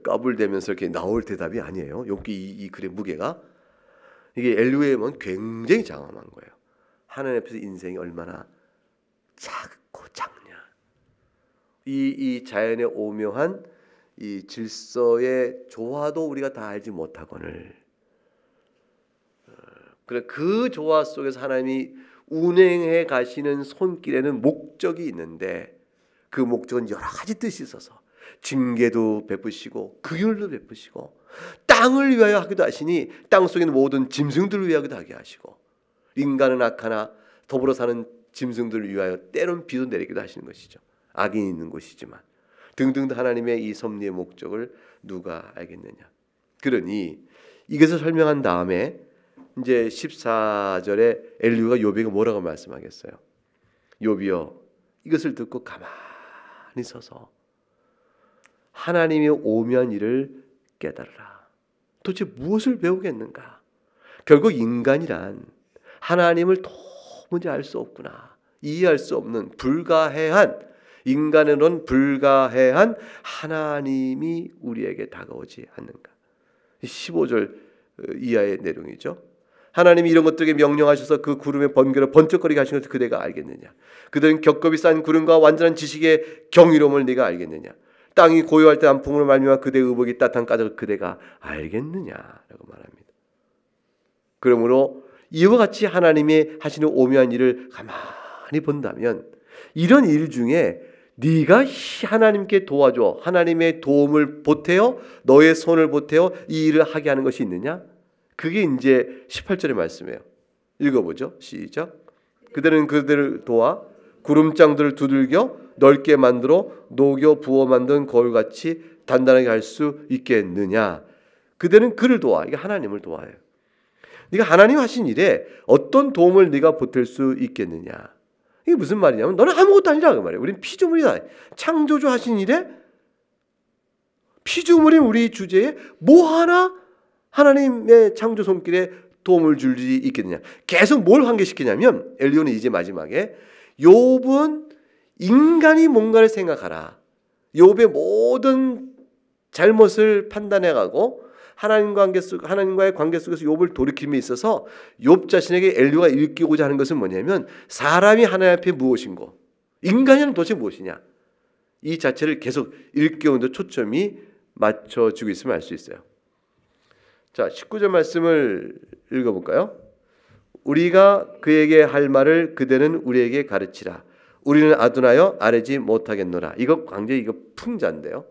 까불대면서 이렇게 나올 대답이 아니에요. 욥기 이 글의 무게가 이게 엘리후의 마음은 굉장히 장엄한 거예요. 하나님 앞에서 인생이 얼마나 작고 작냐. 이 자연의 오묘한 이 질서의 조화도 우리가 다 알지 못하거늘. 그래 그 조화 속에서 하나님이 운행해 가시는 손길에는 목적이 있는데 그 목적은 여러 가지 뜻이 있어서 징계도 베푸시고 긍휼도 베푸시고 땅을 위하여 하기도 하시니 땅 속에 있는 모든 짐승들을 위하여도 하게 하시고 인간은 악하나 더불어 사는 짐승들을 위하여 때론 비도 내리기도 하시는 것이죠. 악인이 있는 곳이지만 등등 하나님의 이 섭리의 목적을 누가 알겠느냐. 그러니 이것을 설명한 다음에 이제 14절에 엘리후가 욥에게 뭐라고 말씀하겠어요? 욥이여 이것을 듣고 가만히 서서 하나님의 오묘한 일을 깨달으라. 도대체 무엇을 배우겠는가? 결국 인간이란 하나님을 도무지 알 수 없구나. 이해할 수 없는 불가해한 인간으로는 불가해한 하나님이 우리에게 다가오지 않는가. 15절 이하의 내용이죠. 하나님이 이런 것들에게 명령하셔서 그 구름의 번개를 번쩍거리게 하신 것을 그대가 알겠느냐. 그들은 겹겹이 쌓인 구름과 완전한 지식의 경이로움을 네가 알겠느냐. 땅이 고요할 때 안풍으로 말미암아 그대의 의복이 따뜻한 까닭을 그대가 알겠느냐라고 말합니다. 그러므로 이와 같이 하나님이 하시는 오묘한 일을 가만히 본다면 이런 일 중에 네가 하나님께 도와줘 하나님의 도움을 보태어 너의 손을 보태어 이 일을 하게 하는 것이 있느냐? 그게 이제 18절의 말씀이에요. 읽어보죠. 시작. 그들은 그들을 도와 구름장들을 두들겨 넓게 만들어 녹여 부어 만든 거울같이 단단하게 할 수 있겠느냐. 그들은 그를 도와. 이게 하나님을 도와요. 네가 하나님 하신 일에 어떤 도움을 네가 보탤 수 있겠느냐. 이게 무슨 말이냐면 너는 아무것도 아니라 그 말이에요. 우리는 피조물이다. 창조주 하신 일에 피조물인 우리 주제에 뭐 하나 하나님의 창조 손길에 도움을 줄 일이 있겠느냐. 계속 뭘 환기시키냐면 엘리후는 이제 마지막에 욥은 인간이 뭔가를 생각하라. 욥의 모든 잘못을 판단해가고 하나님과의 관계 속에서 욥을 돌이킴에 있어서 욥 자신에게 엘리후가 일깨우고자 하는 것은 뭐냐면 사람이 하나님 앞에 무엇인고 인간이란 도대체 무엇이냐. 이 자체를 계속 일깨우는 데 초점이 맞춰지고 있음을 알 수 있어요. 자, 19절 말씀을 읽어볼까요? 우리가 그에게 할 말을 그대는 우리에게 가르치라. 우리는 아둔하여 아뢰지 못하겠노라. 이거 굉장히 이거 풍자인데요.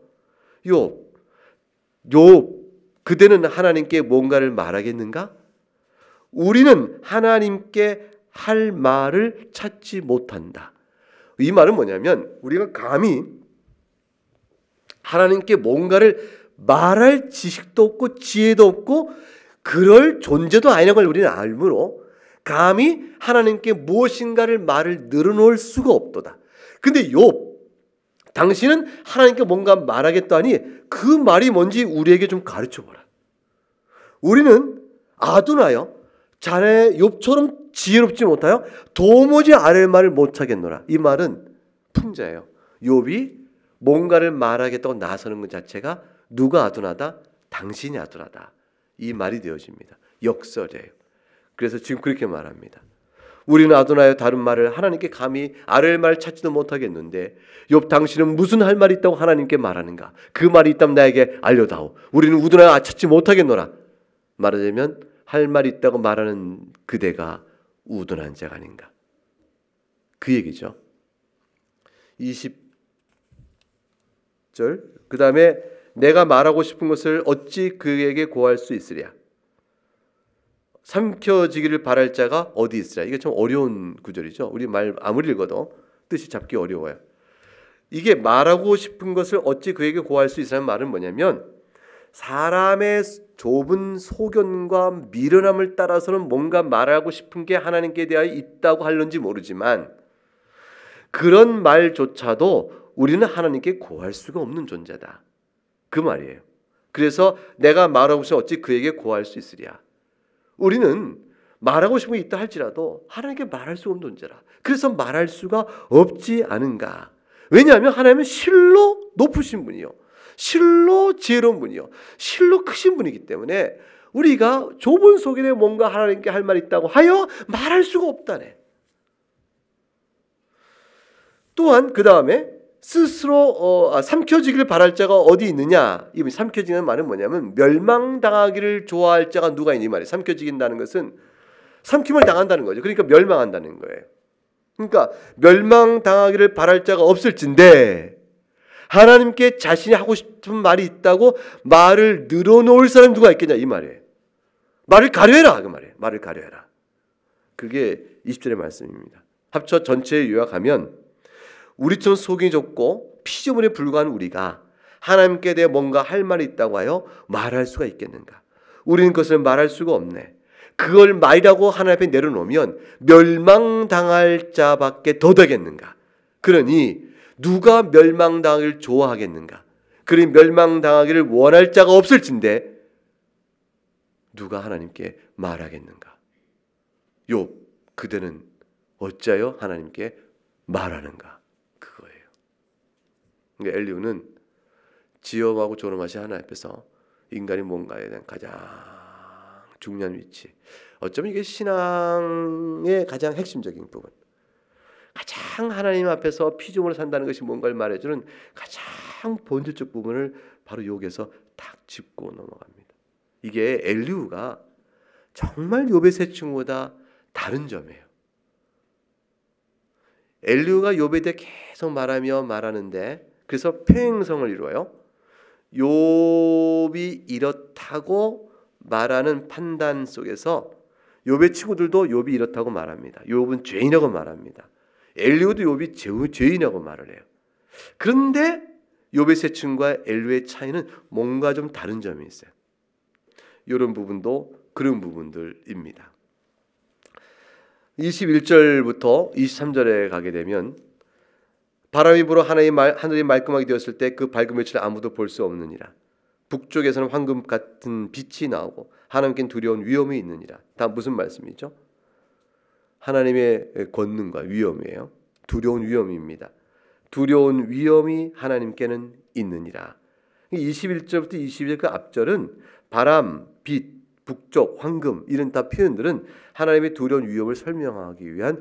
욥 그대는 하나님께 뭔가를 말하겠는가? 우리는 하나님께 할 말을 찾지 못한다. 이 말은 뭐냐면 우리가 감히 하나님께 뭔가를 말할 지식도 없고 지혜도 없고 그럴 존재도 아니라는 걸 우리는 알므로 감히 하나님께 무엇인가를 말을 늘어놓을 수가 없도다. 근데 욥 당신은 하나님께 뭔가 말하겠다니 그 말이 뭔지 우리에게 좀 가르쳐보라. 우리는 아둔하여 자네 욥처럼 지혜롭지 못하여 도무지 아뢰 말을 못하겠노라. 이 말은 풍자예요. 욥이 뭔가를 말하겠다고 나서는 것 자체가 누가 아둔하다? 당신이 아둔하다. 이 말이 되어집니다. 역설이에요. 그래서 지금 그렇게 말합니다. 우리는 아둔하여 다른 말을 하나님께 감히 아뢰 말 찾지도 못하겠는데 욥 당신은 무슨 할 말이 있다고 하나님께 말하는가? 그 말이 있다면 나에게 알려다오. 우리는 우둔하여 찾지 못하겠노라. 말하자면 할 말이 있다고 말하는 그대가 우둔한 자가 아닌가. 그 얘기죠. 20절 그 다음에 내가 말하고 싶은 것을 어찌 그에게 고할 수 있으랴. 삼켜지기를 바랄 자가 어디 있으랴. 이게 좀 어려운 구절이죠. 우리 말 아무리 읽어도 뜻이 잡기 어려워요. 이게 말하고 싶은 것을 어찌 그에게 고할 수 있으라는 말은 뭐냐면 사람의 좁은 소견과 미련함을 따라서는 뭔가 말하고 싶은 게 하나님께 대하여 있다고 할런지 모르지만 그런 말조차도 우리는 하나님께 고할 수가 없는 존재다. 그 말이에요. 그래서 내가 말하고 싶으면 어찌 그에게 고할 수 있으랴. 우리는 말하고 싶은 게 있다 할지라도 하나님께 말할 수 없는 존재라. 그래서 말할 수가 없지 않은가. 왜냐하면 하나님은 실로 높으신 분이요, 실로 지혜로운 분이요, 실로 크신 분이기 때문에 우리가 좁은 소견에 뭔가 하나님께 할 말이 있다고 하여 말할 수가 없다네. 또한 그 다음에 스스로 삼켜지기를 바랄 자가 어디 있느냐. 이 삼켜지는 말은 뭐냐면 멸망당하기를 좋아할 자가 누가 있니 말이에요. 삼켜지긴다는 것은 삼킴을 당한다는 거죠. 그러니까 멸망한다는 거예요. 그러니까 멸망당하기를 바랄 자가 없을진데 하나님께 자신이 하고 싶은 말이 있다고 말을 늘어놓을 사람이 누가 있겠냐 이 말이에요. 말을 가려해라 그 말이에요. 말을 가려해라. 그게 20절의 말씀입니다. 합쳐 전체에 요약하면 우리처럼 속이 좁고 피조물에 불과한 우리가 하나님께 대해 뭔가 할 말이 있다고 하여 말할 수가 있겠는가? 우리는 그것을 말할 수가 없네. 그걸 말이라고 하나님 앞에 내려놓으면 멸망당할 자밖에 더 되겠는가? 그러니 누가 멸망당하기를 좋아하겠는가? 그러니 멸망당하기를 원할 자가 없을진데 누가 하나님께 말하겠는가? 욥 그대는 어찌하여 하나님께 말하는가? 그거예요. 그러니까 엘리후는 지엄하고 존엄하신 하나님 앞에서 인간이 뭔가에 대한 가장 중요한 위치, 어쩌면 이게 신앙의 가장 핵심적인 부분, 가장 하나님 앞에서 피조물을 산다는 것이 뭔가를 말해주는 가장 본질적 부분을 바로 여기에서 딱 짚고 넘어갑니다. 이게 엘리후가 정말 욥의 세 친구보다 다른 점이에요. 엘리후가 욥에 대해 계속 말하는데 그래서 평행성을 이루어요. 욥이 이렇다고 말하는 판단 속에서 욥의 친구들도 욥이 이렇다고 말합니다. 욥은 죄인이라고 말합니다. 엘리후도 욥이 죄인이라고 말을 해요. 그런데 욥의 세 친구와 엘리후의 차이는 뭔가 좀 다른 점이 있어요. 이런 부분도 그런 부분들입니다. 21절부터 23절에 가게 되면 바람이 불어 하늘이 말끔하게 되었을 때 그 밝은 빛을 아무도 볼 수 없느니라. 북쪽에서는 황금 같은 빛이 나오고 하나님께는 두려운 위엄이 있느니라. 다 무슨 말씀이죠? 하나님의 권능과 위엄이에요. 두려운 위엄입니다. 두려운 위엄이 하나님께는 있느니라. 21절부터 22절 그 앞절은 바람, 빛, 북쪽, 황금 이런 다 표현들은 하나님의 두려운 위엄을 설명하기 위한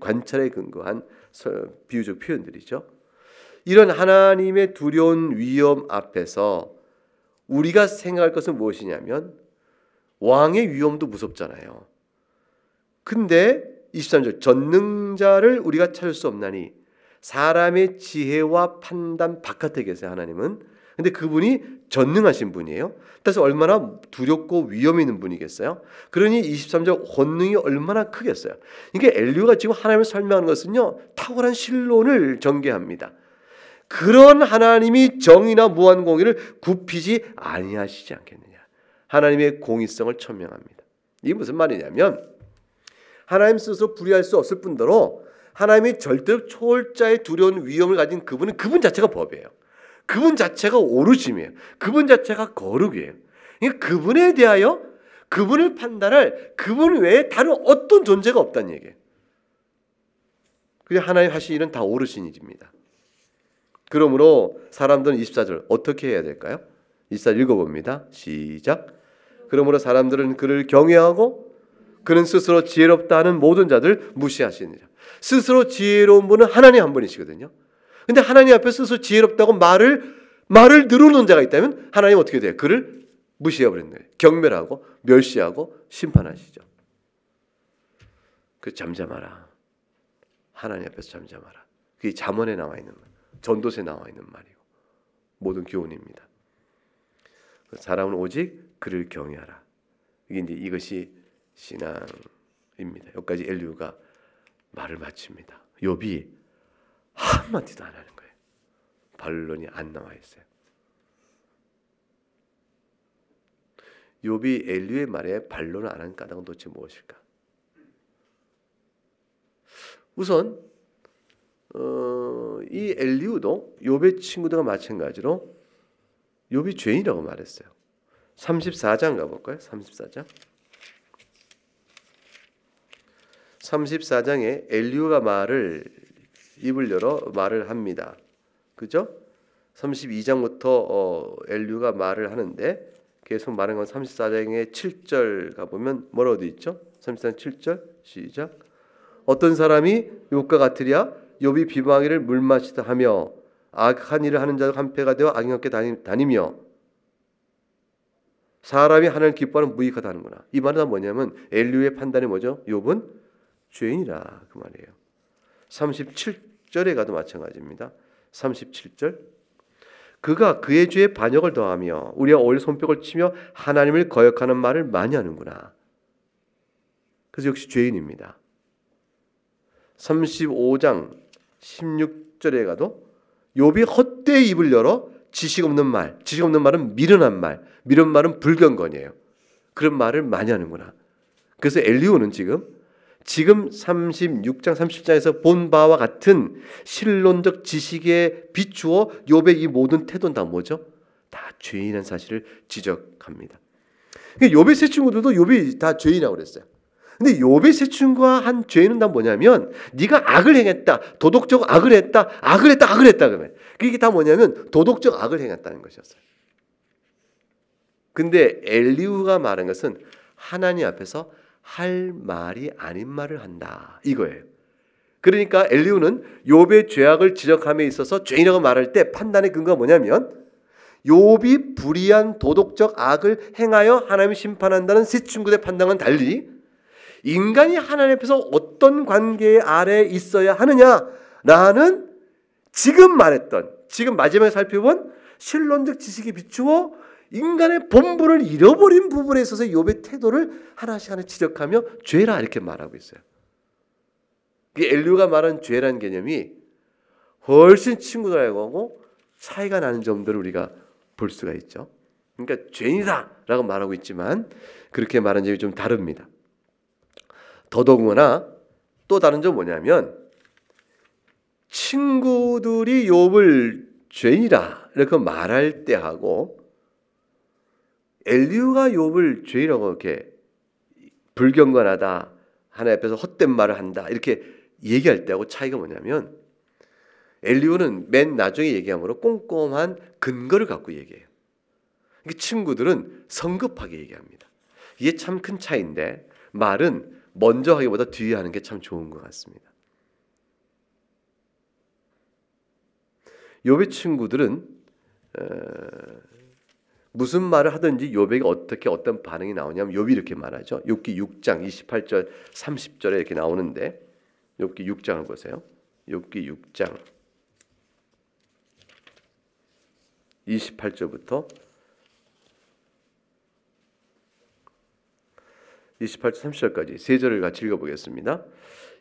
관찰에 근거한 비유적 표현들이죠. 이런 하나님의 두려운 위엄 앞에서 우리가 생각할 것은 무엇이냐면 왕의 위엄도 무섭잖아요. 근데 23절 전능자를 우리가 찾을 수 없나니 사람의 지혜와 판단 바깥에 계세요. 하나님은. 근데 그분이 전능하신 분이에요. 그래서 얼마나 두렵고 위험 있는 분이겠어요. 그러니 23절 권능이 얼마나 크겠어요. 이게 엘리후가 지금 하나님을 설명하는 것은요, 탁월한 신론을 전개합니다. 그런 하나님이 정의나 무한 공의를 굽히지 아니하시지 않겠느냐. 하나님의 공의성을 천명합니다. 이게 무슨 말이냐면 하나님 스스로 불의할 수 없을 뿐더러 하나님이 절대로 초월자의 두려운 위엄을 가진 그분은 그분 자체가 법이에요. 그분 자체가 오르심이에요. 그분 자체가 거룩이에요. 그러니까 그분에 대하여 그분을 판단할 그분 외에 다른 어떤 존재가 없다는 얘기예요. 그게 하나님 하신 일은 다 오르신 일입니다. 그러므로 사람들은 24절 어떻게 해야 될까요? 24절 읽어봅니다. 시작. 그러므로 사람들은 그를 경외하고 그는 스스로 지혜롭다 하는 모든 자들 무시하시느니라. 스스로 지혜로운 분은 하나님 한 분이시거든요. 근데 하나님 앞에 스스로 지혜롭다고 말을 늘어놓은 자가 있다면 하나님 어떻게 돼요? 그를 무시해버리는 거예요. 경멸하고 멸시하고 심판하시죠. 그 잠잠하라. 하나님 앞에서 잠잠하라. 그게 잠언에 나와 있는 말, 전도서에 나와 있는 말이고 모든 교훈입니다. 사람은 오직 그를 경외하라. 이것이 신앙입니다. 여기까지 엘리후가 말을 마칩니다. 욥이 한마디도 안 하는 거예요. 반론이 안 나와 있어요. 욥이 엘리후의 말에 반론을 안 한 까닭은 도대체 무엇일까? 우선 이 엘리후도 욥의 친구들과 마찬가지로 욥이 죄인이라고 말했어요. 34장 가볼까요? 34장. 34장에 엘리후가 입을 열어 말을 합니다. 그죠? 32장부터 엘리후가 말을 하는데 계속 말하는 건 34장의 7절 가보면 뭐라고 되어 있죠? 34장 7절 시작. 어떤 사람이 욥과 같으랴? 욥이 비방하기를 물 마시다 하며 악한 일을 하는 자도 한패가 되어 악인없게 다니며 사람이 하나님을 기뻐하는 무익하다 하는구나. 이 말은 뭐냐면 엘리후의 판단이 뭐죠? 욥은 죄인이라 그 말이에요. 37절에 가도 마찬가지입니다. 37절. 그가 그의 죄에 반역을 더하며 우리가 오히려 손뼉을 치며 하나님을 거역하는 말을 많이 하는구나. 그래서 역시 죄인입니다. 35장 16절에 가도 욥이 헛되이 입을 열어 지식 없는 말은 미련한 말, 미련한 말은 불경건이에요. 그런 말을 많이 하는구나. 그래서 엘리후는 지금 36장 37장에서 본 바와 같은 신론적 지식에 비추어 욥의 이 모든 태도는 다 뭐죠? 다 죄인한 사실을 지적합니다. 욥의 세 친구들도 욥이 다 죄인이라고 그랬어요. 근데 욥의 세 친구가 한 죄는 다 뭐냐면 네가 악을 행했다. 도덕적 악을 했다. 그러면 이게 다 뭐냐면 도덕적 악을 행했다는 것이었어요. 근데 엘리후가 말한 것은 하나님 앞에서 할 말이 아닌 말을 한다. 이거예요. 그러니까 엘리후는 욥의 죄악을 지적함에 있어서 죄인이라고 말할 때 판단의 근거가 뭐냐면 욥이 불의한 도덕적 악을 행하여 하나님이 심판한다는 세 친구들의 판단과는 달리 인간이 하나님 앞에서 어떤 관계 아래에 있어야 하느냐라는 지금 마지막에 살펴본 신론적 지식에 비추어 인간의 본분을 잃어버린 부분에 있어서 욥의 태도를 하나씩 지적하며 죄라 이렇게 말하고 있어요. 엘리후가 말한 죄라는 개념이 훨씬 친구들하고 차이가 나는 점들을 우리가 볼 수가 있죠. 그러니까 죄인이다라고 말하고 있지만 그렇게 말한 점이 좀 다릅니다. 더더구나 또 다른 점은 뭐냐면 친구들이 욥을 죄인이다 이렇게 말할 때하고 엘리후가 욥을 죄인이라고 이렇게 불경건하다 하나님 앞에서 헛된 말을 한다 이렇게 얘기할 때하고 차이가 뭐냐면 엘리후는 맨 나중에 얘기함으로 꼼꼼한 근거를 갖고 얘기해요. 친구들은 성급하게 얘기합니다. 이게 참 큰 차이인데 말은 먼저 하기보다 뒤에 하는 게 참 좋은 것 같습니다. 욥의 친구들은 무슨 말을 하든지 욥에게 어떤 반응이 나오냐면 욥이 이렇게 말하죠. 욥기 6장 28절 30절에 이렇게 나오는데 욥기 6장을 보세요. 욥기 6장 28절부터 28절 30절까지 세 절을 같이 읽어보겠습니다.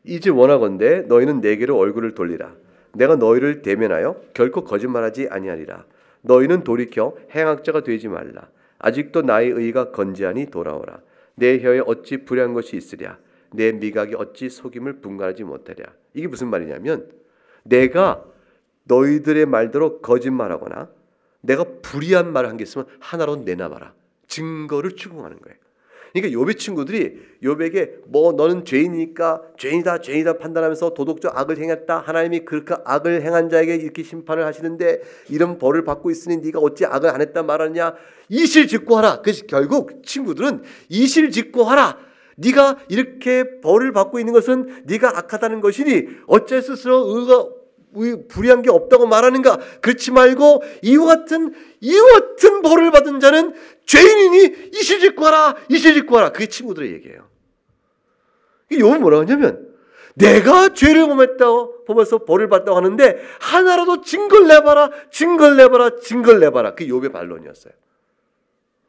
이제 원하건대 너희는 내게로 얼굴을 돌리라. 내가 너희를 대면하여 결코 거짓말하지 아니하리라. 너희는 돌이켜 행악자가 되지 말라. 아직도 나의 의가 건재하니 돌아오라. 내 혀에 어찌 불의한 것이 있으랴. 내 미각이 어찌 속임을 분간하지 못하랴. 이게 무슨 말이냐면 내가 너희들의 말대로 거짓말하거나 내가 불의한 말을 한 게 있으면 하나로 내놔봐라. 증거를 추궁하는 거예요. 그러니까 욥의 친구들이 욥에게 뭐 너는 죄인이니까 죄인이다 판단하면서 도덕적 악을 행했다. 하나님이 그렇게 악을 행한 자에게 이렇게 심판을 하시는데 이런 벌을 받고 있으니 네가 어찌 악을 안 했다 말하느냐. 이실직고하라. 그래서 결국 친구들은 이실직고하라. 네가 이렇게 벌을 받고 있는 것은 네가 악하다는 것이니 어째 스스로 불의한 게 없다고 말하는가? 그렇지 말고 이와 같은 벌을 받은 자는 죄인이니 이실직고하라. 그게 친구들의 얘기예요. 욥은 뭐라고 하냐면 내가 죄를 범해서 벌을 받다고 하는데 하나라도 증거를 내봐라. 그게 욥의 반론이었어요.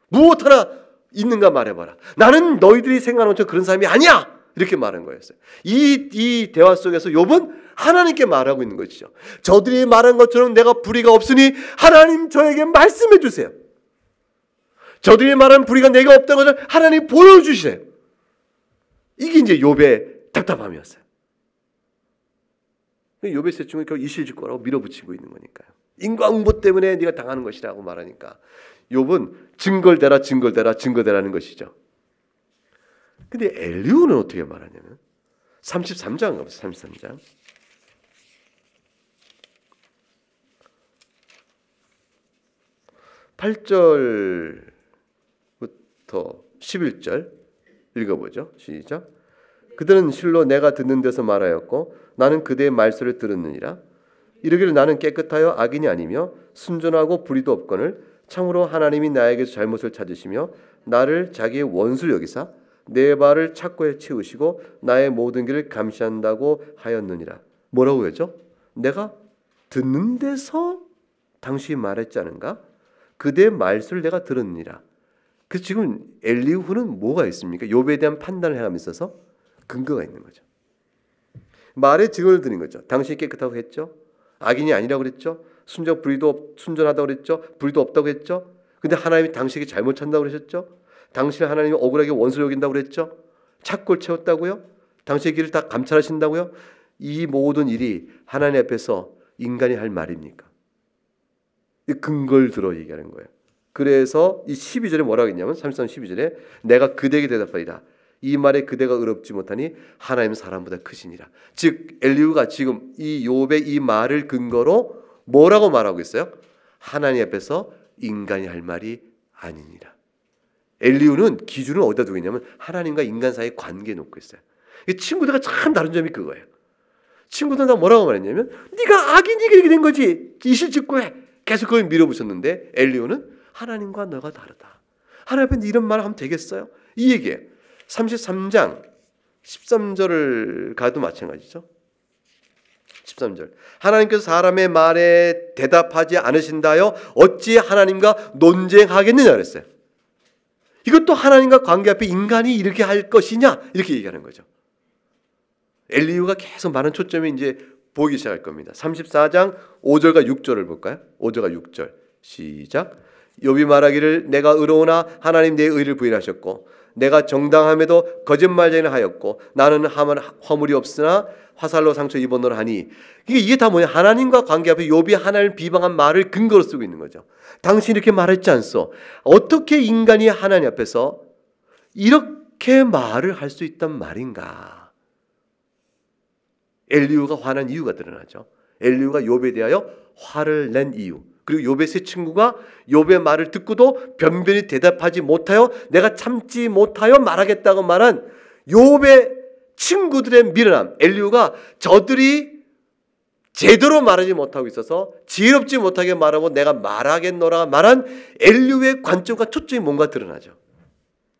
무엇 하나 있는가 말해봐라. 나는 너희들이 생각하는 것처럼 그런 사람이 아니야. 이렇게 말한 거였어요. 이 대화 속에서 욥은 하나님께 말하고 있는 것이죠. 저들이 말한 것처럼 내가 불의가 없으니 하나님 저에게 말씀해 주세요. 저들이 말하는 불의가 내게 없다는 것을 하나님 보여주시세요. 이게 이제 욥의 답답함이었어요. 욥의 세충은 결국 이실직고라고 밀어붙이고 있는 거니까요. 인과응보 때문에 네가 당하는 것이라고 말하니까 욥은 증거를 대라 증거대라는 것이죠. 근데 엘리후는 어떻게 말하냐면 33장 가보세요. 33장 8절부터 11절 읽어보죠. 시작. 그들은 실로 내가 듣는 데서 말하였고 나는 그대의 말소를 들었느니라. 이르기를 나는 깨끗하여 악인이 아니며 순전하고 불의도 없거늘 참으로 하나님이 나에게서 잘못을 찾으시며 나를 자기의 원수로 여기사 내 발을 착고에 채우시고 나의 모든 길을 감시한다고 하였느니라. 뭐라고 했죠? 내가 듣는 데서 당신이 말했지 않은가? 그대의 말소를 내가 들었느니라. 그래서 지금 엘리후는 뭐가 있습니까? 욥에 대한 판단을 해가면서 있어서 근거가 있는 거죠. 말의 증언을 드린 거죠. 당신이 깨끗하고 했죠. 악인이 아니라고 그랬죠. 순전하다고 그랬죠. 불의도 없다고 했죠. 근데 하나님이 당신에게 잘못 찾는다고 그러셨죠. 당신을 하나님이 억울하게 원수로 여긴다고 그랬죠. 착골 채웠다고요. 당신의 길을 다 감찰하신다고요. 이 모든 일이 하나님 앞에서 인간이 할 말입니까? 이 근거를 들어 얘기하는 거예요. 그래서 이 12절에 뭐라고 했냐면 33, 12절에 내가 그대에게 대답하리라. 이 말에 그대가 의롭지 못하니 하나님은 사람보다 크시니라. 즉 엘리후가 지금 이 욥의 이 말을 근거로 뭐라고 말하고 있어요? 하나님 앞에서 인간이 할 말이 아니니라. 엘리후는 기준을 어디다 두고 있냐면 하나님과 인간 사이의 관계에 놓고 있어요. 친구들과 참 다른 점이 그거예요. 친구들은 다 뭐라고 말했냐면 네가 악인이니까 이렇게 된 거지. 이실직고해. 계속 그걸 밀어붙였는데 엘리후는 하나님과 너가 다르다. 하나님 앞에 이런 말을 하면 되겠어요? 이 얘기예요. 33장 13절을 가도 마찬가지죠. 13절 하나님께서 사람의 말에 대답하지 않으신다여 어찌 하나님과 논쟁하겠느냐 그랬어요. 이것도 하나님과 관계 앞에 인간이 이렇게 할 것이냐 이렇게 얘기하는 거죠. 엘리후가 계속 많은 초점이 이제 보이기 시작할 겁니다. 34장 5절과 6절을 볼까요? 5절과 6절 시작. 욥이 말하기를 내가 의로우나 하나님 내 의를 부인하셨고 내가 정당함에도 거짓말쟁이를 하였고 나는 허물이 없으나 화살로 상처 입었노라 하니 이게 다 뭐냐? 하나님과 관계 앞에 욥이 하나님을 비방한 말을 근거로 쓰고 있는 거죠. 당신이 이렇게 말했지 않소? 어떻게 인간이 하나님 앞에서 이렇게 말을 할 수 있단 말인가? 엘리후가 화난 이유가 드러나죠. 엘리후가 욥에 대하여 화를 낸 이유. 그리고 욥의 세 친구가 욥의 말을 듣고도 변변히 대답하지 못하여 내가 참지 못하여 말하겠다고 말한 욥의 친구들의 미련함. 엘리후가 저들이 제대로 말하지 못하고 있어서 지혜롭지 못하게 말하고 내가 말하겠노라 말한 엘리후의 관점과 초점이 뭔가 드러나죠.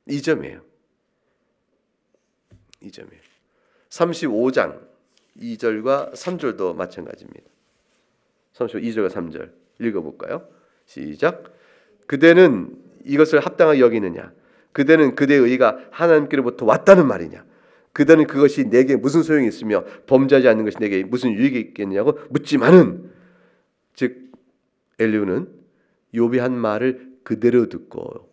이 점이에요. 이 점이에요. 35장 2절과 3절도 마찬가지입니다. 32절과 3절 읽어볼까요? 시작. 그대는 이것을 합당하게 여기느냐? 그대는 그대의 의가 하나님께로부터 왔다는 말이냐? 그대는 그것이 내게 무슨 소용이 있으며 범죄하지 않는 것이 내게 무슨 유익이 있겠냐고 묻지만은 즉 엘리후는 욥이 한 말을 그대로 듣고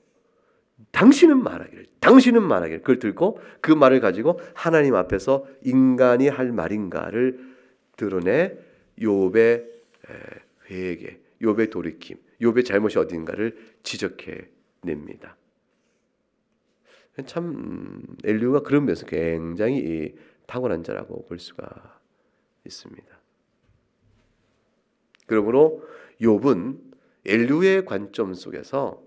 당신은 말하기를 그걸 듣고 그 말을 가지고 하나님 앞에서 인간이 할 말인가를 드러내 욥의 회개, 욥의 돌이킴, 욥의 잘못이 어딘가를 지적해 냅니다. 참 엘리후가 그런 면에서 굉장히 탁월한 자라고 볼 수가 있습니다. 그러므로 욥은 엘리후의 관점 속에서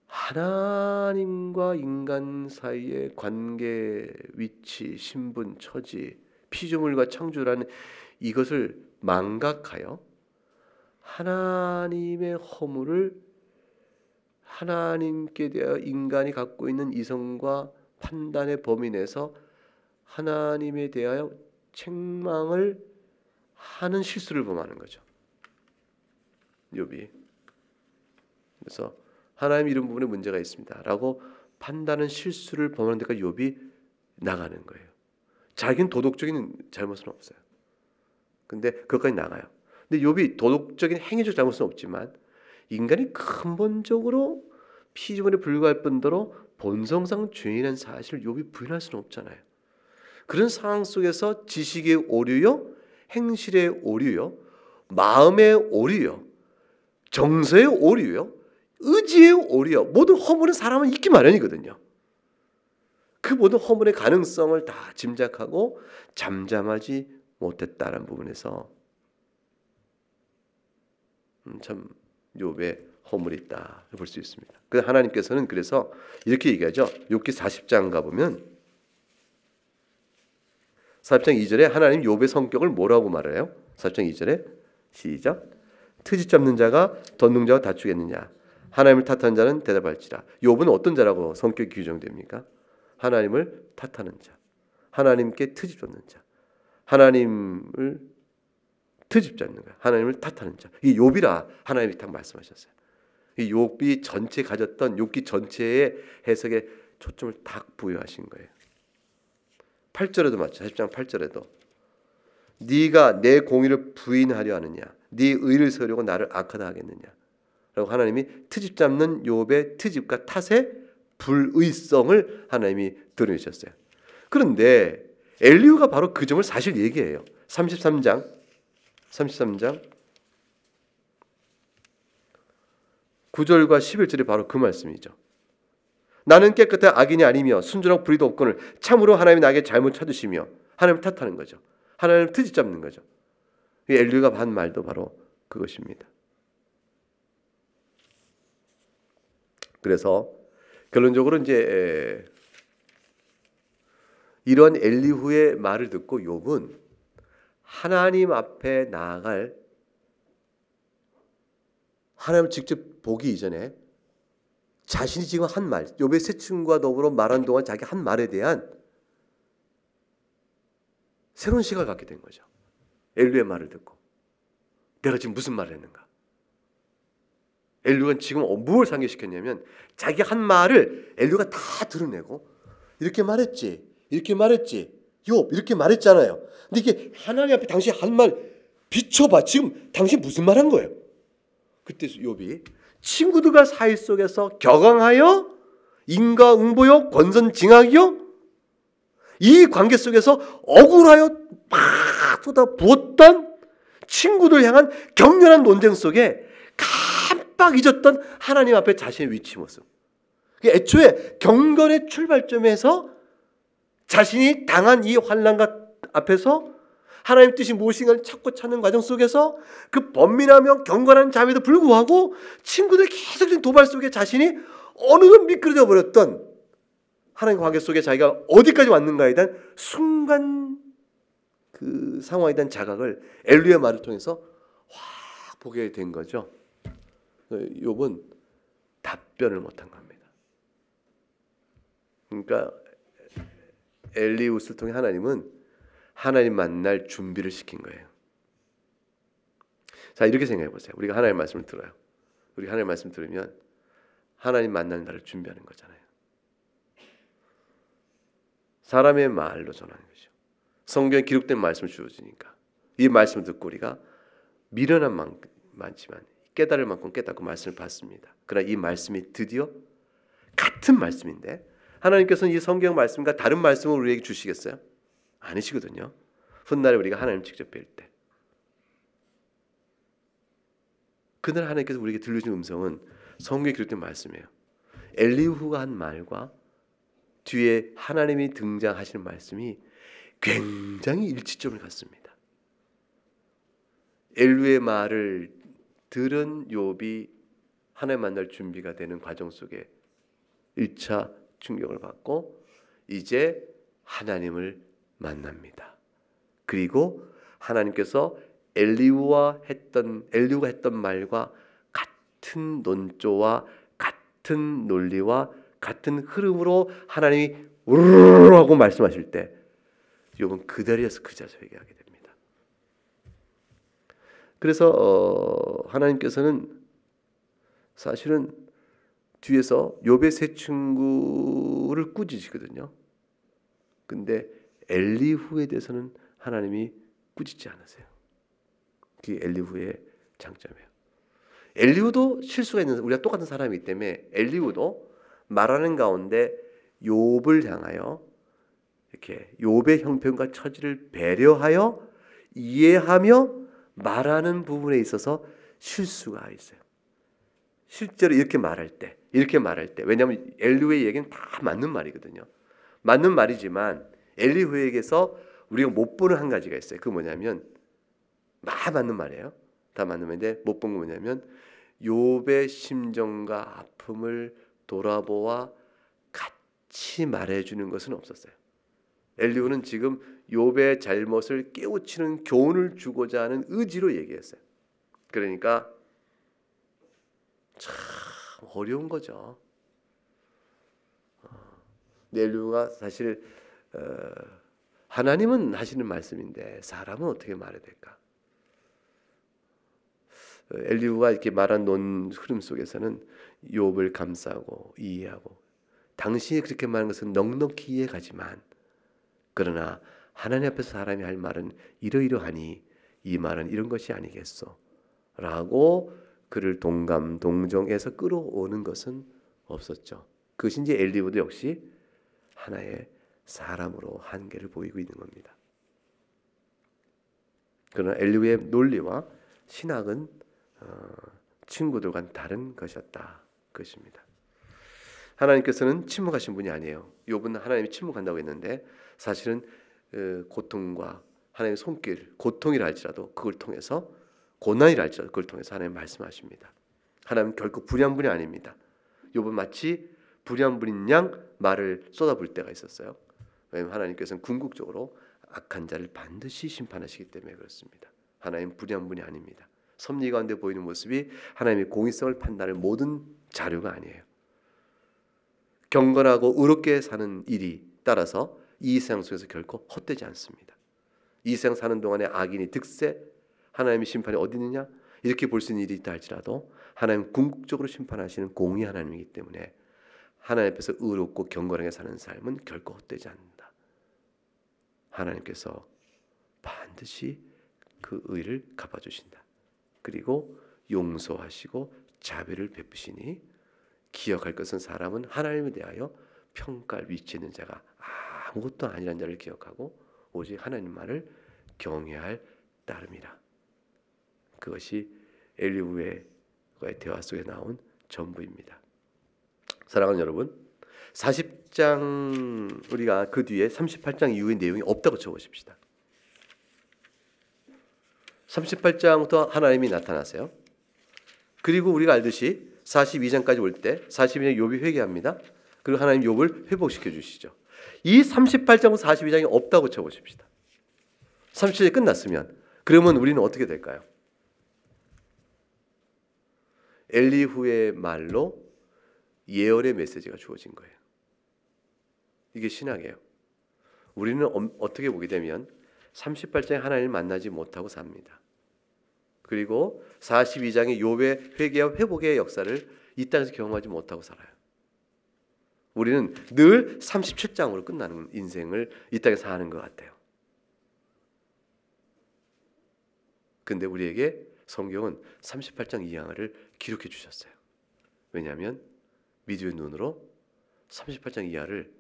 하나님과 인간 사이의 관계, 위치, 신분, 처지, 피조물과 창조라는 이것을 망각하여 하나님의 허물을 하나님께 대하여 인간이 갖고 있는 이성과 판단의 범위 내에서 하나님에 대하여 책망을 하는 실수를 범하는 거죠. 욥이. 그래서 하나님 이런 부분에 문제가 있습니다라고 판단하는 실수를 범하는 데까지 욥이 나가는 거예요. 자기는 도덕적인 잘못은 없어요. 근데 그것까지 나가요. 근데 욥이 도덕적인 행위적 잘못은 없지만 인간이 근본적으로 피조물에 불과할 뿐더러 본성상 죄인한 사실을 욥이 부인할 수는 없잖아요. 그런 상황 속에서 지식의 오류요, 행실의 오류요, 마음의 오류요, 정서의 오류요, 의지의 오류요, 모든 허물은 사람은 있기 마련이거든요. 그 모든 허물의 가능성을 다 짐작하고 잠잠하지 못했다는 부분에서 참 욥의 허물이 있다 볼 수 있습니다. 그 하나님께서는 그래서 이렇게 얘기하죠. 욥기 40장 가보면 40장 2절에 하나님 욥의 성격을 뭐라고 말해요? 40장 2절에 시작. 트집 잡는 자가 덧는 자와 다투겠느냐? 하나님을 탓하는 자는 대답할지라. 욥은 어떤 자라고 성격이 규정됩니까? 하나님을 탓하는 자, 하나님께 트집 잡는 자, 하나님을 트집 잡는 자, 하나님을 탓하는 자. 이 욥이라 하나님이 딱 말씀하셨어요. 이 욥이 전체 가졌던 욥기 전체의 해석에 초점을 딱 부여하신 거예요. 8절에도 맞죠. 40장 8절에도 네가 내 공의를 부인하려 하느냐, 네 의를 세우려고 나를 악하다 하겠느냐 라고 하나님이 트집 잡는 욥의 트집과 탓의 불의성을 하나님이 드러내셨어요. 그런데 엘리후가 바로 그 점을 사실 얘기해요. 33장 9절과 11절이 바로 그 말씀이죠. 나는 깨끗한 악인이 아니며 순전하고 불의도 없거늘 참으로 하나님이 나에게 잘못 찾으시며 하나님을 탓하는 거죠. 하나님을 트집 잡는 거죠. 엘리후가 한 말도 바로 그것입니다. 그래서 결론적으로 이제 이런 엘리후의 말을 듣고 욥은 하나님 앞에 나아갈 하나님을 직접 보기 이전에 자신이 지금 한 말, 욥의 세 친구와 더불어 말한 동안 자기 한 말에 대한 새로운 시각을 갖게 된 거죠. 엘리후의 말을 듣고 내가 지금 무슨 말을 했는가? 엘리후가 지금 무엇을 상기시켰냐면 자기 한 말을 엘리후가 다 드러내고 이렇게 말했지, 욥 이렇게 말했잖아요. 근데 이게 하나님 앞에 당신 한 말 비춰봐. 지금 당신 무슨 말 한 거예요? 그때 욥이 친구들과 사이 속에서 격앙하여 인과응보요 권선징악이요 이 관계 속에서 억울하여 막 쏟아부었던 친구들 향한 격렬한 논쟁 속에 깜빡 잊었던 하나님 앞에 자신의 위치 모습. 애초에 경건의 출발점에서 자신이 당한 이 환난과 앞에서 하나님 뜻이 무엇인가를 찾는 과정 속에서 그 번민하며 경건한 자임에도 불구하고 친구들의 계속적인 도발 속에 자신이 어느덧 미끄러져 버렸던 하나님 관계 속에 자기가 어디까지 왔는가에 대한 순간 그 상황에 대한 자각을 엘리후의 말을 통해서 확 보게 된 거죠. 욥은 답변을 못한 겁니다. 그러니까 엘리후를 통해 하나님은 하나님 만날 준비를 시킨 거예요. 자, 이렇게 생각해 보세요. 우리가 하나님 말씀을 들어요. 우리 하나님 말씀 들으면 하나님 만나는 날을 준비하는 거잖아요. 사람의 말로 전하는 거죠. 성경에 기록된 말씀을 주어지니까 이 말씀을 듣고 우리가 미련한 많지만 깨달을 만큼 깨닫고 말씀을 받습니다. 그러나 이 말씀이 드디어 같은 말씀인데 하나님께서는 이 성경 말씀과 다른 말씀을 우리에게 주시겠어요? 아니시거든요. 훗날에 우리가 하나님 직접 뵐 때 그날 하나님께서 우리에게 들려주신 음성은 성경에 기록된 말씀이에요. 엘리후가 한 말과 뒤에 하나님이 등장하시는 말씀이 굉장히 일치점을 갖습니다. 엘리후의 말을 들은 욥이 하나님 만날 준비가 되는 과정 속에 1차 충격을 받고 이제 하나님을 만납니다. 그리고 하나님께서 엘리후가 했던 말과 같은 논조와 같은 논리와 같은 흐름으로 하나님이 우르르 하고 말씀하실 때 욥은 그 자리에서 그 자리에서 회개하게 됩니다. 그래서 하나님께서는 사실은 뒤에서 욥의 세 친구를 꾸짖으시거든요. 근데 엘리후에 대해서는 하나님이 꾸짖지 않으세요. 그게 엘리후의 장점이에요. 엘리후도 실수가 있는 우리가 똑같은 사람이기 때문에 엘리후도 말하는 가운데 욥을 향하여 이렇게 욥의 형편과 처지를 배려하여 이해하며 말하는 부분에 있어서 실수가 있어요. 실제로 이렇게 말할 때 왜냐하면 엘리후의 얘기는 다 맞는 말이거든요. 맞는 말이지만 엘리후에게서 우리가 못 보는 한 가지가 있어요. 그 뭐냐면 다 맞는 말이에요. 다 맞는 말인데 못 본 거 뭐냐면 욥의 심정과 아픔을 돌아보아 같이 말해주는 것은 없었어요. 엘리후는 지금 욥의 잘못을 깨우치는 교훈을 주고자 하는 의지로 얘기했어요. 그러니까 참 어려운 거죠. 엘리후가 사실 하나님은 하시는 말씀인데 사람은 어떻게 말해야 될까? 엘리후가 이렇게 말한 논 흐름 속에서는 욥을 감싸고 이해하고 당신이 그렇게 말하는 것은 넉넉히 이해가지만 그러나 하나님 앞에서 사람이 할 말은 이러이러하니 이 말은 이런 것이 아니겠소 라고 그를 동감 동정해서 끌어오는 것은 없었죠. 그것이 이제 엘리후도 역시 하나의 사람으로 한계를 보이고 있는 겁니다. 그러나 엘리후의 논리와 신학은 친구들과는 다른 것이었다. 그것입니다. 하나님께서는 침묵하신 분이 아니에요. 욥은 하나님이 침묵한다고 했는데 사실은 고통과 하나님의 손길, 고통이라 할지라도 그걸 통해서 고난이라 할지라도 그걸 통해서 하나님 말씀하십니다. 하나님은 결코 불의한 분이 아닙니다. 욥은 마치 불의한 분인 양 말을 쏟아부을 때가 있었어요. 왜냐하면 하나님께서는 궁극적으로 악한 자를 반드시 심판하시기 때문에 그렇습니다. 하나님은 불의한 분이 아닙니다. 섭리 가운데 보이는 모습이 하나님의 공의성을 판단할 모든 자료가 아니에요. 경건하고 의롭게 사는 일이 따라서 이 세상 속에서 결코 헛되지 않습니다. 이 세상 사는 동안에 악인이 득세, 하나님의 심판이 어디 있느냐? 이렇게 볼 수 있는 일이 있다 할지라도 하나님은 궁극적으로 심판하시는 공의 하나님이기 때문에 하나님 앞에서 의롭고 경건하게 사는 삶은 결코 헛되지 않는다. 하나님께서 반드시 그 의를 갚아주신다. 그리고 용서하시고 자비를 베푸시니 기억할 것은 사람은 하나님에 대하여 평가할 위치에 있는 자가 아무것도 아니라는 자를 기억하고 오직 하나님 말을 경외할 따름이라. 그것이 엘리후의 대화 속에 나온 전부입니다. 사랑하는 여러분, 40장 우리가 그 뒤에 38장 이후의 내용이 없다고 쳐보십시다. 38장부터 하나님이 나타나세요. 그리고 우리가 알듯이 42장까지 올 때 42장 욥이 회개합니다. 그리고 하나님 욥을 회복시켜 주시죠. 이 38장부터 42장이 없다고 쳐보십시다. 37장이 끝났으면 그러면 우리는 어떻게 될까요? 엘리후의 말로 예언의 메시지가 주어진 거예요. 이게 신학이에요. 우리는 어떻게 보게 되면 38장에 하나님을 만나지 못하고 삽니다. 그리고 42장의 욥의 회개와 회복의 역사를 이 땅에서 경험하지 못하고 살아요. 우리는 늘 37장으로 끝나는 인생을 이 땅에서 사는 것 같아요. 근데 우리에게 성경은 38장 이하를 기록해 주셨어요. 왜냐하면 믿음의 눈으로 38장 이하를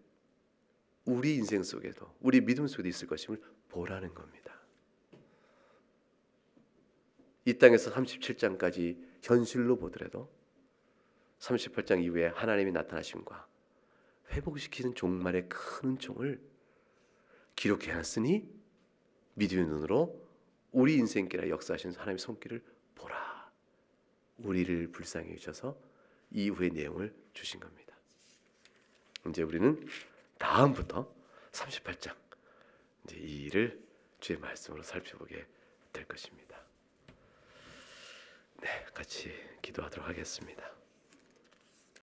우리 인생 속에도 우리 믿음 속에도 있을 것임을 보라는 겁니다. 이 땅에서 37장까지 현실로 보더라도 38장 이후에 하나님이 나타나심과 회복시키는 종말의 큰 은총을 기록해 놨으니 믿음의 눈으로 우리 인생길에 역사하시는 하나님의 손길을 보라. 우리를 불쌍히 여기셔서 이후의 내용을 주신 겁니다. 이제 우리는 다음부터 38장 이제 이 일을 주의 말씀으로 살펴보게 될 것입니다. 네, 같이 기도하도록 하겠습니다.